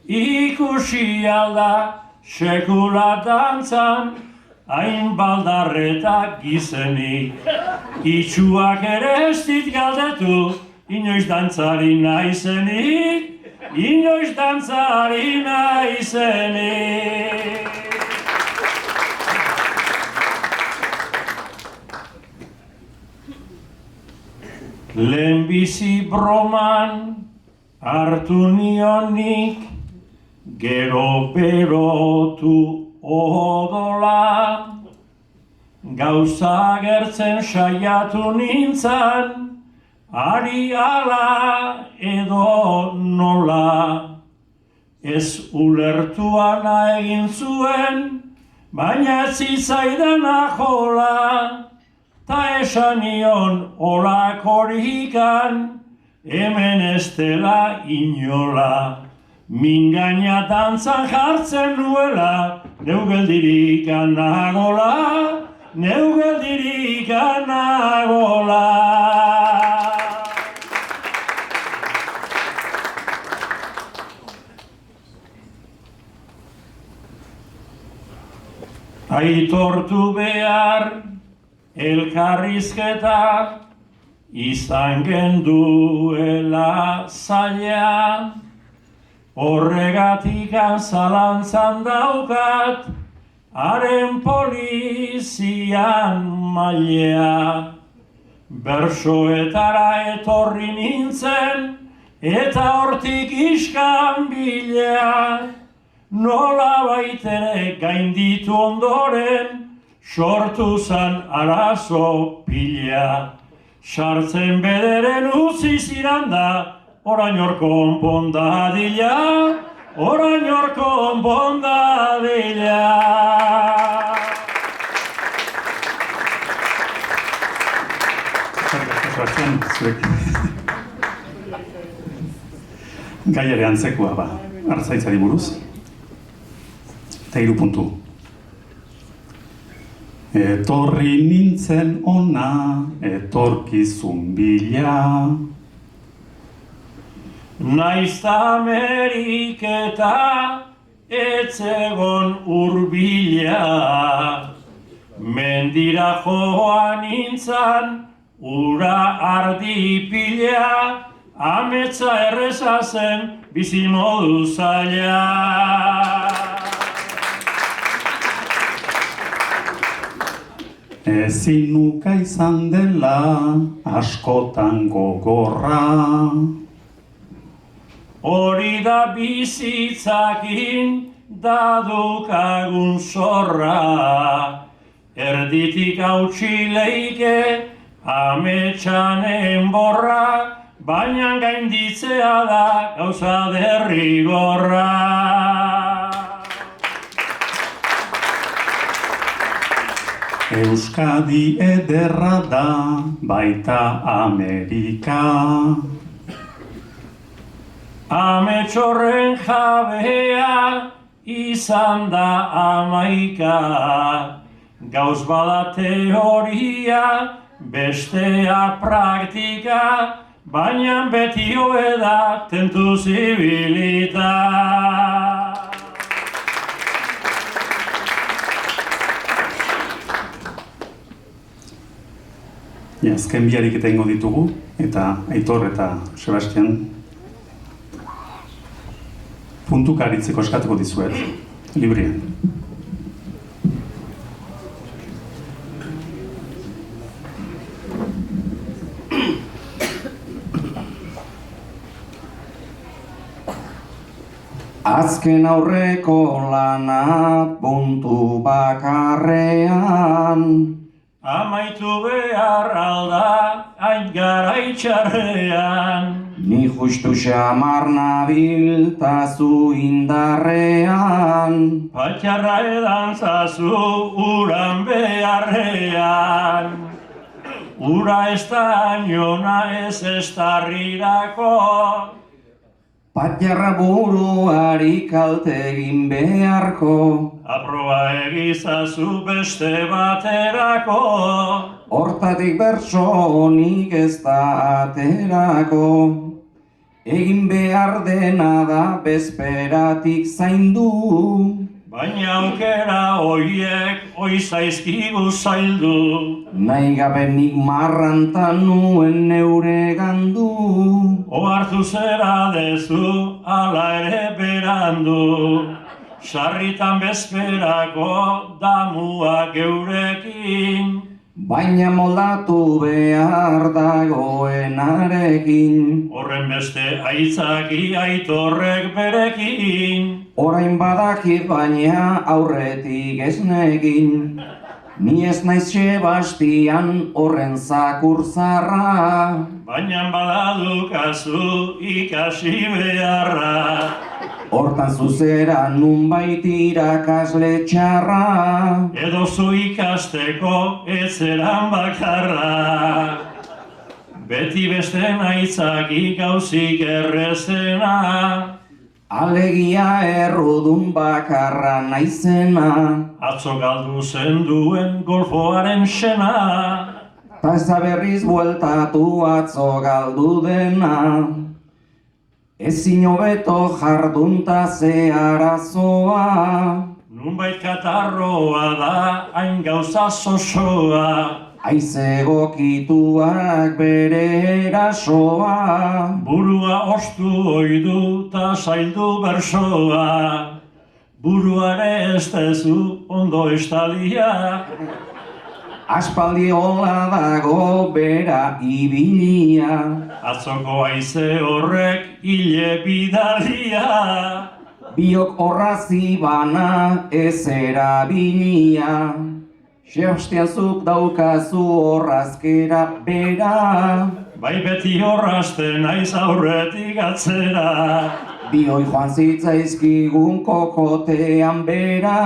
Ikusi alda sekula dantzan, hain baldarreta gizenik. Itxuak ere ez dit galdetu, inoiz dantzari naizenik, inoiz dantzari naizenik. Lehenbizi broman hartu nionik, gero berotu odola. Gauza gertzen saiatu nintzan, ari ala edo nola. Ez ulertuana egin zuen, baina ez zitzaidan ajola. Ta esan nion olakorikan, hemen ez dela inola. Mingaina dantzan jartzen nuela, neu geldirik anagola, neu geldirik anagola. Aitortu behar elkarrizketa izan genduela zaila, horregatikan zalantzan daukat haren polizian mailea. Bersoetara etorri nintzen eta hortik iskan bilea, nola baitere gainditu ondoren sortu zan arazo pila. Sartzen bederen utzi ziranda, orain hor konpondadila, orain hor konpondadila. Gaiare antzekoa ba, artzaitzari buruz. Eta 3 puntu. Etorri nintzen ona, etorkizun bila. Naizta Ameriketa etzegon urbila. Mendira joan nintzan, ura ardi pila. Ametsa erreza zen, bizimodu zaila. Ezin nuka izan dela, askotan gogorra. Hori da bizitzakin dadukagun zorra. Erditik hautsi leike, ametsan enborra, baina gainditzea da gauza derrigorra. Euskadi ederra da, baita Amerika. Ametxorren jabea izan da 11. Gauz bada teoria, bestea praktika, baina beti hobe da tentu zibilita. Azken biarik eta ingo ditugu, eta Aitor eta Sebastian puntuka aritzeko eskatuko dizuet, librian. Azken aurreko lana puntu bakarrean, amaitu behar alda hain garaitxarrean. Ni justu xamar nabil tazu indarrean. Patxarra edan zazu uran beharrean. Ura ez da niona ez estarrirako. Patxarra buruari kalte egin beharko. Aproba egizazu beste baterako. Hortatik bertso honik ez da aterako. Egin behar dena da bezperatik zaindu. Baina aukera hoiek zaizkigu zaildu. Nahi gabe nik marrantan nuen neure gandu. Ohartu zera dezu ala ere berandu. Sarritan bezperako damua geurekin. Baina moldatu behar dagoenarekin. Horren beste aitzaki aitorrek berekin. Orain badakit baina aurretik ez negin. Ni ez naiz Sebastian horren zakurzarra. Baina badadukazu ikasi beharra. Hortan zuzera nunbait irakasle txarra. Edo zu ikasteko etzeran bakarra. Beti beste aitzaki gauzik errezena. Alegia errudun bakarra naizena. Atzo galdu zenduen golfoaren sena. Ta ez da berriz bueltatu atzo galdu dena. Ezin hobeto jardunta ze arazoa. Nunbait katarroa da hain gauza zozoa. Haize egokituak bere erasoa. Burua ostu oidu ta zaildu bersoa. Buruare ez dezu ondo estalia. Aspaldi hola dago bera ibilia. Atzoko haize horrek hile bidalia. Biok horrazi bana ez erabilia. Sebastian zuk daukazu horrazkera bera. Bai beti horrazten naiz aurretik atzera. Bioi joan zitzaizkigun kokotean bera.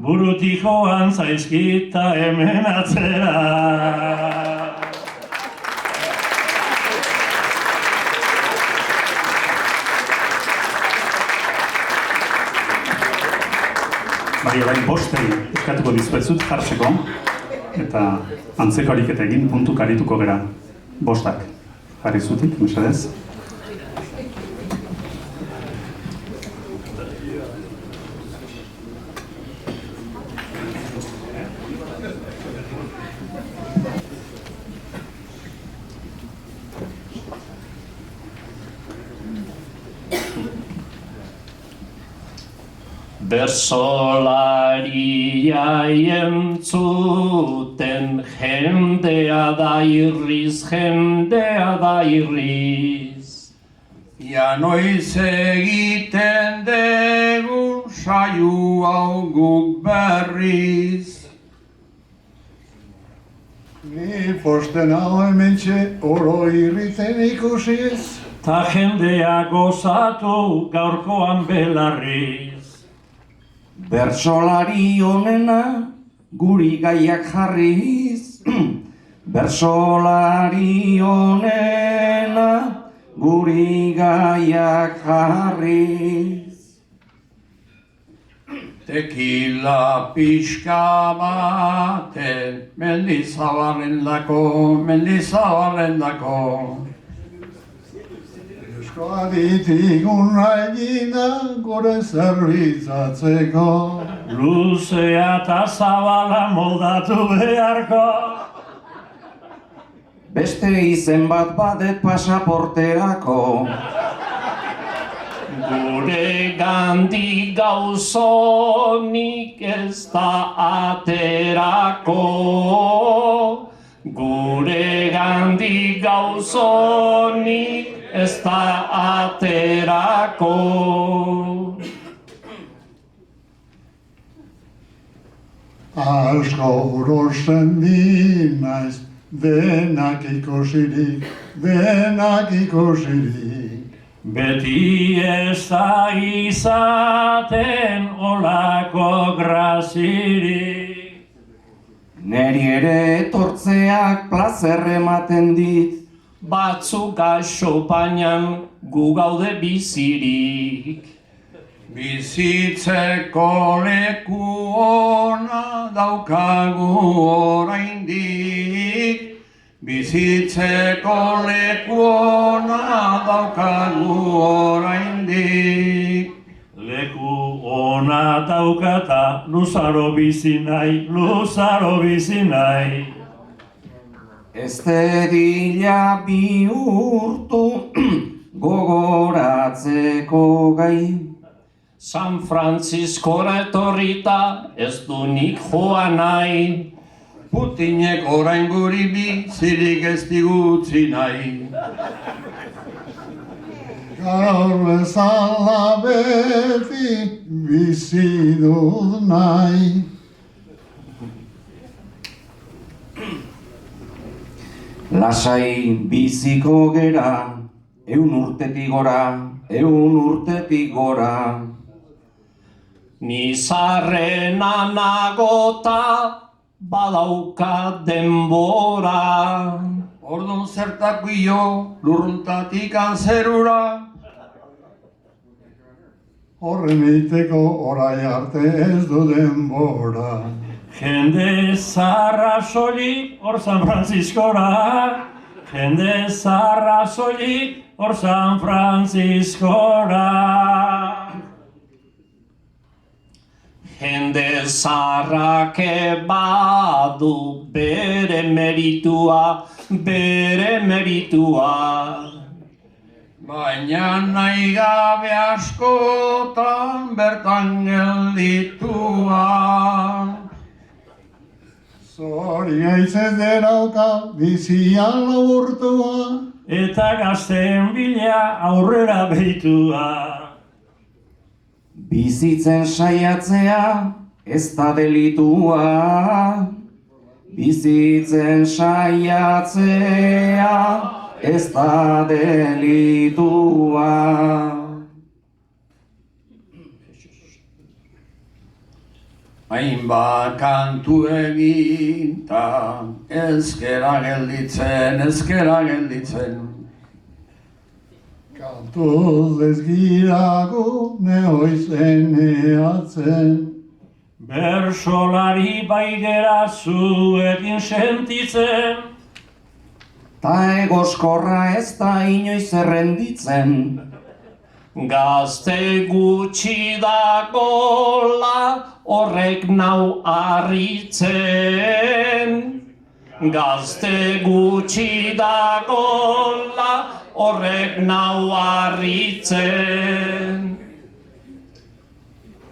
Burutik joan zaizkita hemen atzera. Bai, orain bostei eskatuko dizuetzut jartzeko, eta antzeko ariketa egin puntuk arituko gera. Bostak jarri zutik, mesedez. Bersolaria entzuten jendea da irriz, jendea da irriz. Ja noiz egiten dugu saio hau guk berriz. Ni posten hau hementxe oro irriten ikusiz. Ta jendea gozatu gaurkoan belarriz. Bertsolari honena guri gaiak jarriz. Bertsolari honena guri gaiak jarriz. Tekila pixka baten mendizabalen dako. Aditik unna egina gore zerbitzatzeko. Luzea eta zabala moldatu beharko. Beste izen bat badet pasaporterako. Gure gandik gauzonik ez da aterako. Gure gandik gauzonik ez da aterako. Asko urosten dinaiz, denak ikusirik. Beti ez da izaten olako grazirik. Neri ere etortzeak plazer ematen dit. Batzuk gaixo painan gu gaude bizirik. Bizitzeko leku ona daukagu oraindik. Bizitzeko leku ona daukagu oraindik. Leku ona daukata luzaro bizi nahi, luzaro bizi nahi. Ez dedila bihurtu gogoratzeko gai. San Frantziskora etorrita ez du nik joan nahi. Putinek orain guri bizirik ez digutzi nahi. Gaur bezala beti bizi dut nahi. Lasai biziko gera, 100 urtetik gora, 100 urtetik gora. Ni zarrena nagota badauka denbora. Ordun zertak bio lurruntatik anzerura. Horren eiteko orai arte ez du denbora. Jende zarra soilik hor San Frantziskora. Jende zarra soilik hor San Frantziskora. Jende zarrak badu bere meritua, bere meritua. Baina nahi gabe askotan bertan gelditua. Zori aitzez derauka bizia laburtua. Eta gazteen bila aurrera behitua. Bizitzen saiatzea ez da delitua. Bizitzen saiatzea ez da delitua. Hainbat kantu egin ta ezkera gelditzen. Kantuz ezgirago nehoizen eatzen. Bersolari baigera zuekin sentitzen. Ta egoskorra ez da inoiz errenditzen. Gazte gutxi dagola horrek nau harritzen. Gazte gutxi dagola horrek nau harritzen.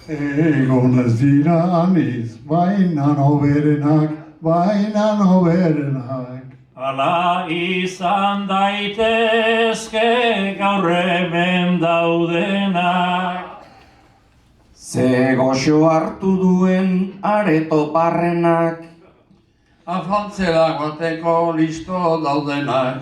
Egon ez dira aniz, baina noberenak. Hala izan daitezke gaur hemen daudenak. Ze goxo hartu duen areto barrenak. Afaltzera guateko listo daudenak.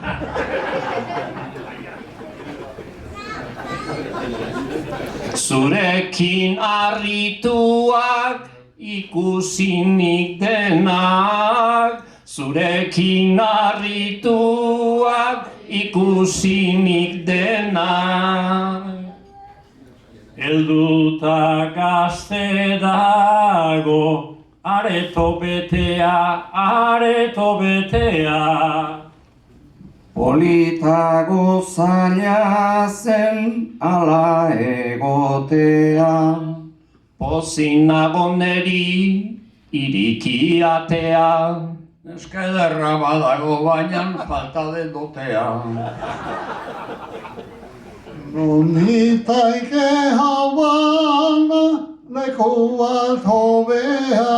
Zurekin harrituak ikusinik denak. Zurekin harrituak ikusinik denak. Helduta gazte dago, areto betea, areto betea. Politago zaila zen ala egotea. Pozik nago neri irikiatea. Eskederra badago baina falta de dotea. Nonitaike Habana leku bat hobea.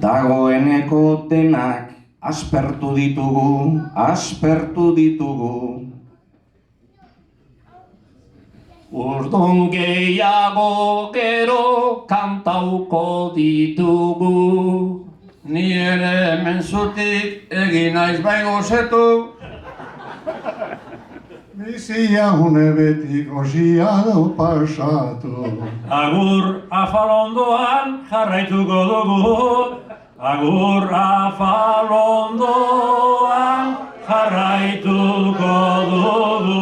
Dagoeneko denak aspertu ditugu. Urdun gehiago gero kantauko ditugu. Ni ere hemen zutik egin naiz bai gozetu. Bizia une betiko ziado pasatu. Agur afalondoan jarraituko dugu. Agur afalondoan jarraituko dugu.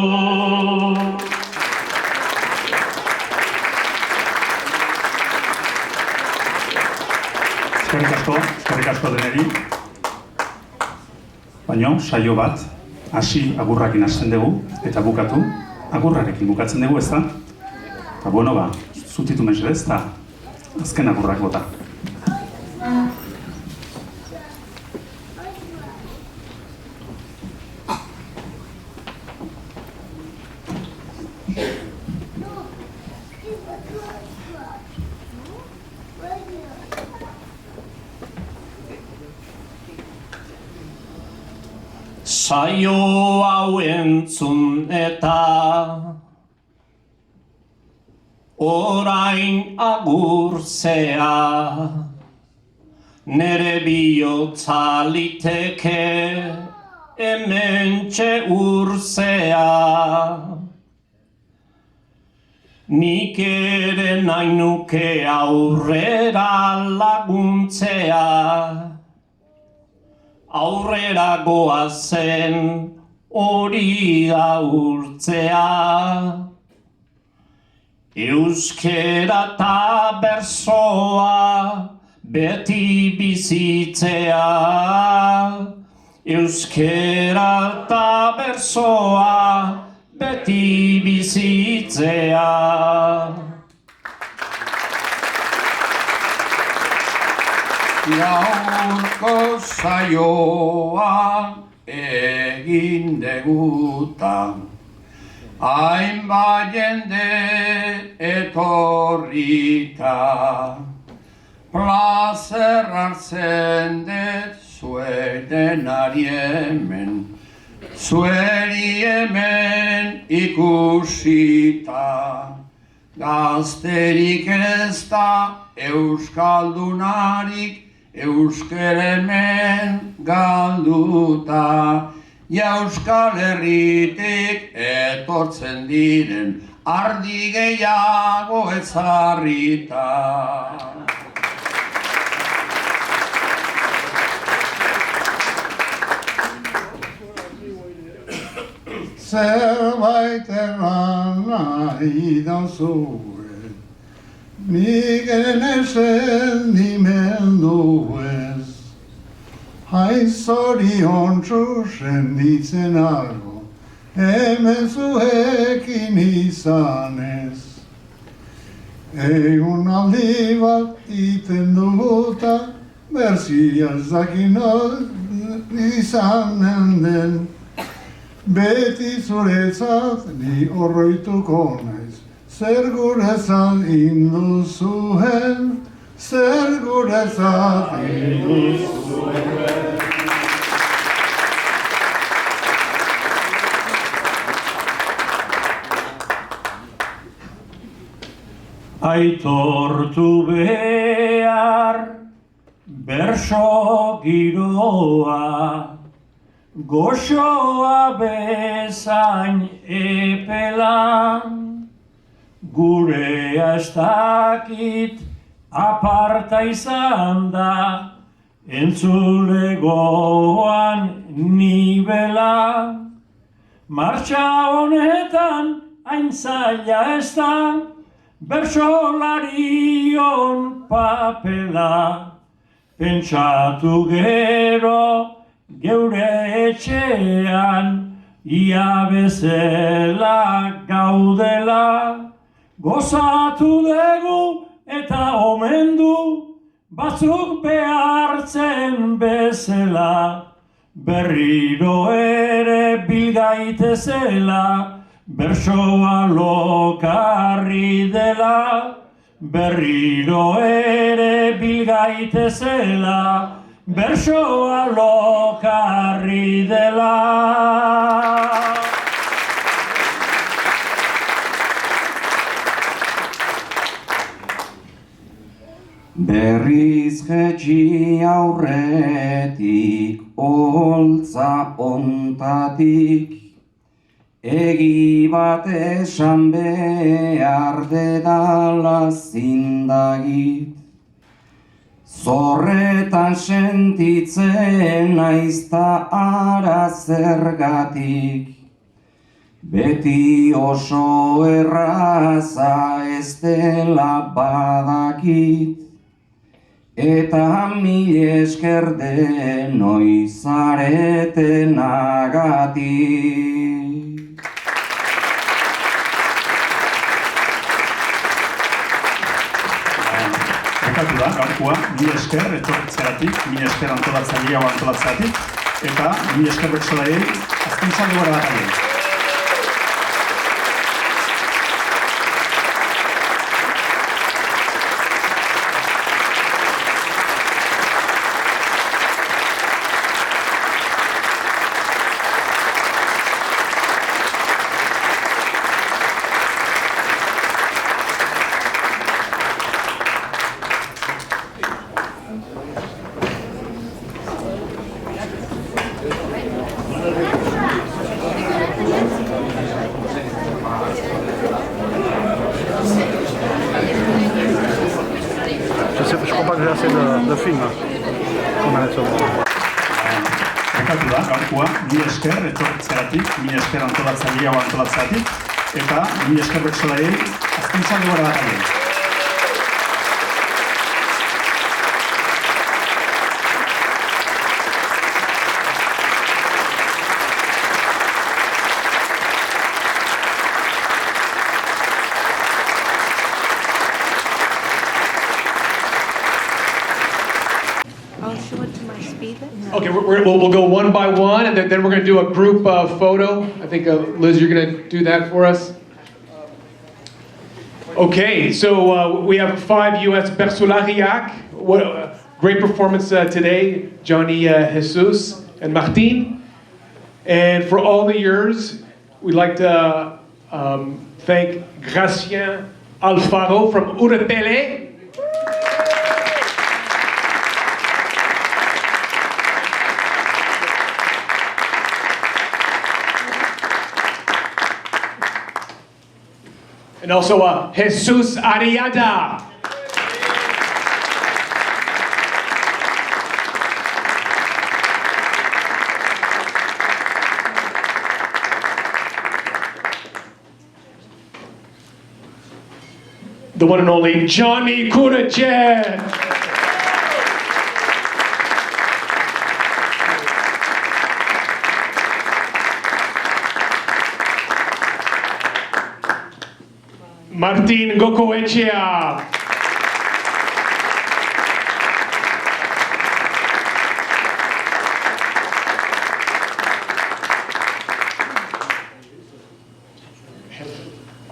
Eskerrik asko deneri. Baina saio bat hasi agurrakin hasten dugu eta bukatu agurrarekin bukatzen dugu, ezta? Eta bueno, zutitu mesedez, eta azken agurrak bota. Saio hau entzun eta orain agurtzea, nere bihotza liteke hementxe urtzea. Nik ere nahi nuke aurrera laguntzea, aurrera goazen hori gaurtzea. Euskera ta bersoa beti bizitzea. Euskera ta bersoa beti bizitzea. Gaurko saioa egin deguta, hainbat jende etorrita. Plazer hartzen dut zuedenari hemen, zueri hemen ikusita. Gazterik ez da euskaldunarik, euskal hemen galduta. Euskal Herritik etortzen diren ardi gehiago ezarrita. Zerbait erran nahi dauzue, nik esendimendu ez. Hain zoriontsu senditzen argo, hemen zuekin izanez. Egun aldi bat iten duguta, berzia zakin izanen den. Beti zuretzat ni horroituko naiz, zer guretzat induzuen, zer guretzat induzuen. Aitortu behar berso giroa, goxoa bezain epelan, gurea ez dakit aparta izan da, entzulegoan nibela. Martxa honetan hain zaila ez da, bersolarion papela. Pentsatu gero geure etxean, ia bezala gaudela. Gozatu dugu eta omendu, batzuk behartzen bezala. Berriro ere bilgaitezela, bersoa lokarri dela. Berriro ere bilgaitezela, bersoa lokarri dela. Berriz jetxi aurretik, holtza ontatik, egi bat esan behar dedala zindagit. Zorretan sentitzen naizta ara zergatik, beti oso erraza ez dela badakit, eta mil esker denoi zaretenagatik. Bekatu da, gaurkoa, mil esker etortzeratik, mil esker antolatzailea o antolatzeratik, eta mil esker bertsolaiei azken salde gara bat aile. Je crois pas que j'ai assez de film. Bekatu da, gaurkoa, mil esker etortzeratik, mil esker antolatzailea o antolatzeratik, eta mil esker bertsolaiei azken salde gara bat aile. I'll show it to my speaker. Okay, we'll go one by one, and then we're going to do a group photo. I think, Liz, you're going to do that for us. Okay, so we have 5 U.S. Bersolariac. What a great performance today, Johnny Jesus and Martin. And for all the years, we'd like to thank Gracien Alfaro from Urepele. And also Jesus Ariada. The one and only Johnny Kuracek. Martin Gocoechea.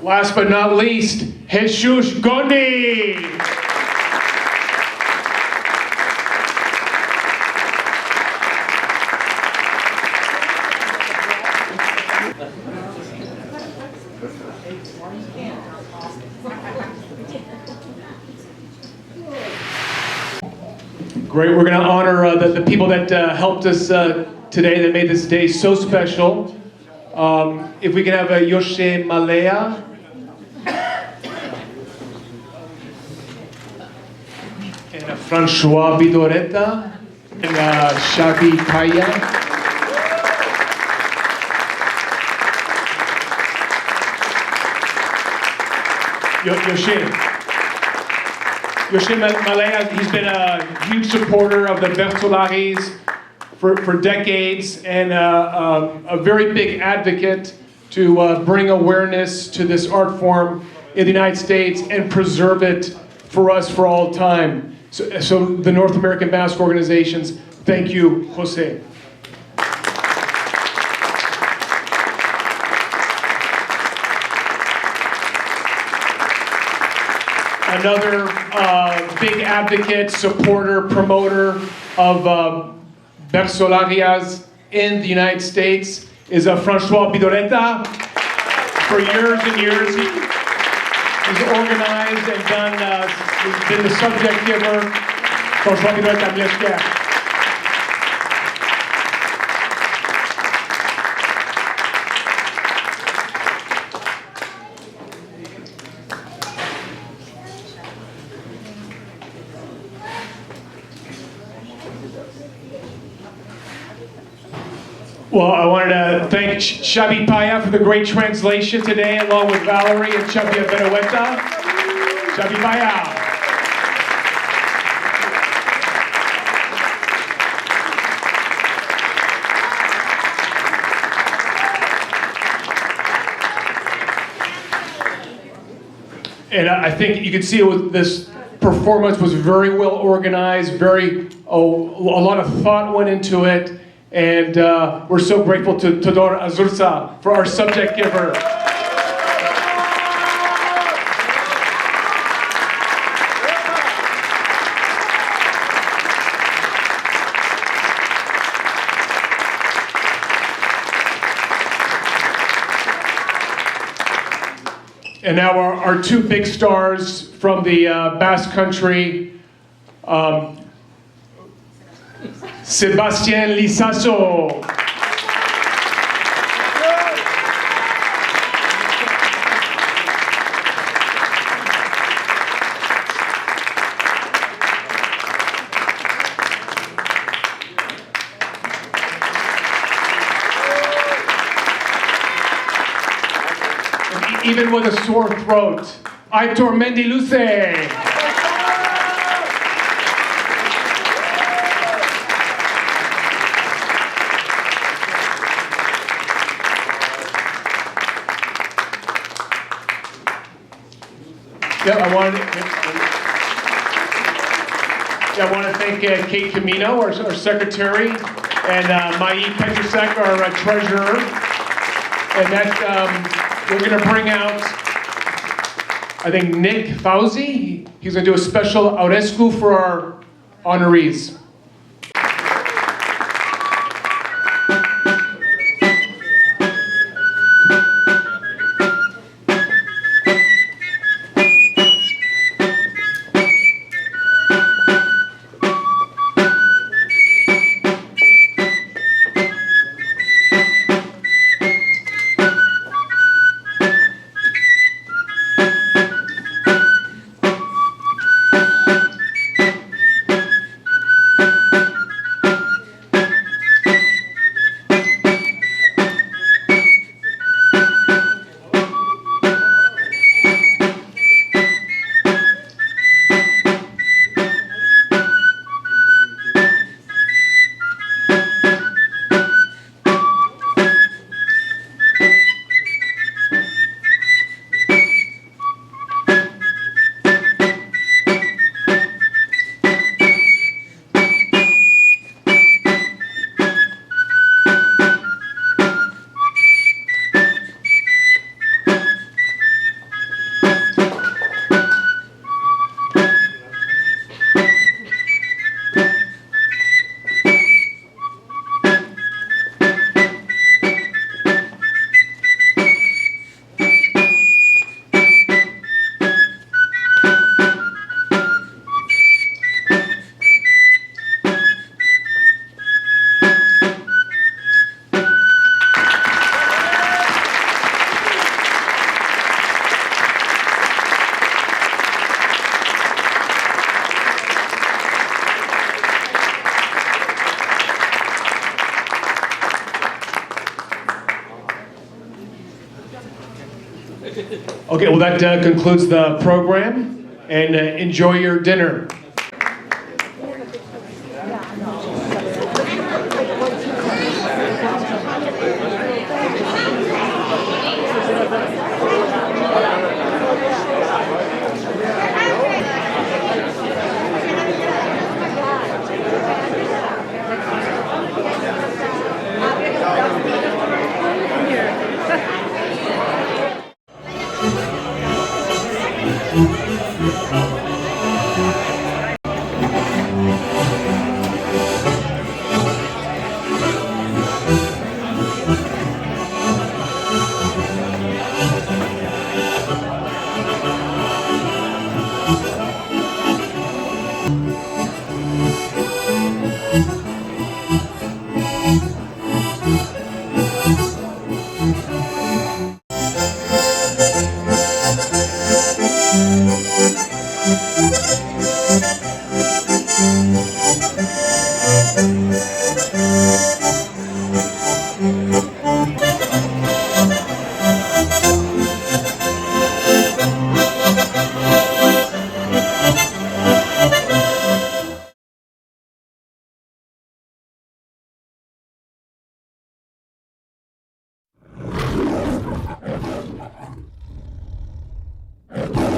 Last but not least, Jesus Gondi. Great, we're going to honor the people that helped us today, that made this day so special. If we can have Yoshe Malea. And Francois Bidoretta. And Shaki Kaya. Yoshe Malea, he's been a huge supporter of the Bertolaris for decades, and a very big advocate to bring awareness to this art form in the United States and preserve it for us for all time. So the North American Basque organizations, thank you, Jose. Another big advocate, supporter, promoter of Bersolarias in the United States is Francois Bidoretta. For years and years, he's organized and done, he's been the subject giver. Francois Bidoretta, Mleshka. Well, I wanted to thank Xabi Paya for the great translation today, along with Valerie and Xabi Berueta. Xabi Paya. And I think you can see this performance was very well organized, a lot of thought went into it, and we're so grateful to Todor Azurza for our subject giver. And now our two big stars from the Basque Country, Sebastián Lizaso. Even with a sore throat, Aitor Mendiluce. I want to thank Kate Camino, our secretary, and Mai Petrusek, our treasurer, and that. We're going to bring out, I think, Nick Fauzi. He's going to do a special Aurescu for our honorees. Okay, well that concludes the program, and enjoy your dinner.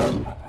Agur.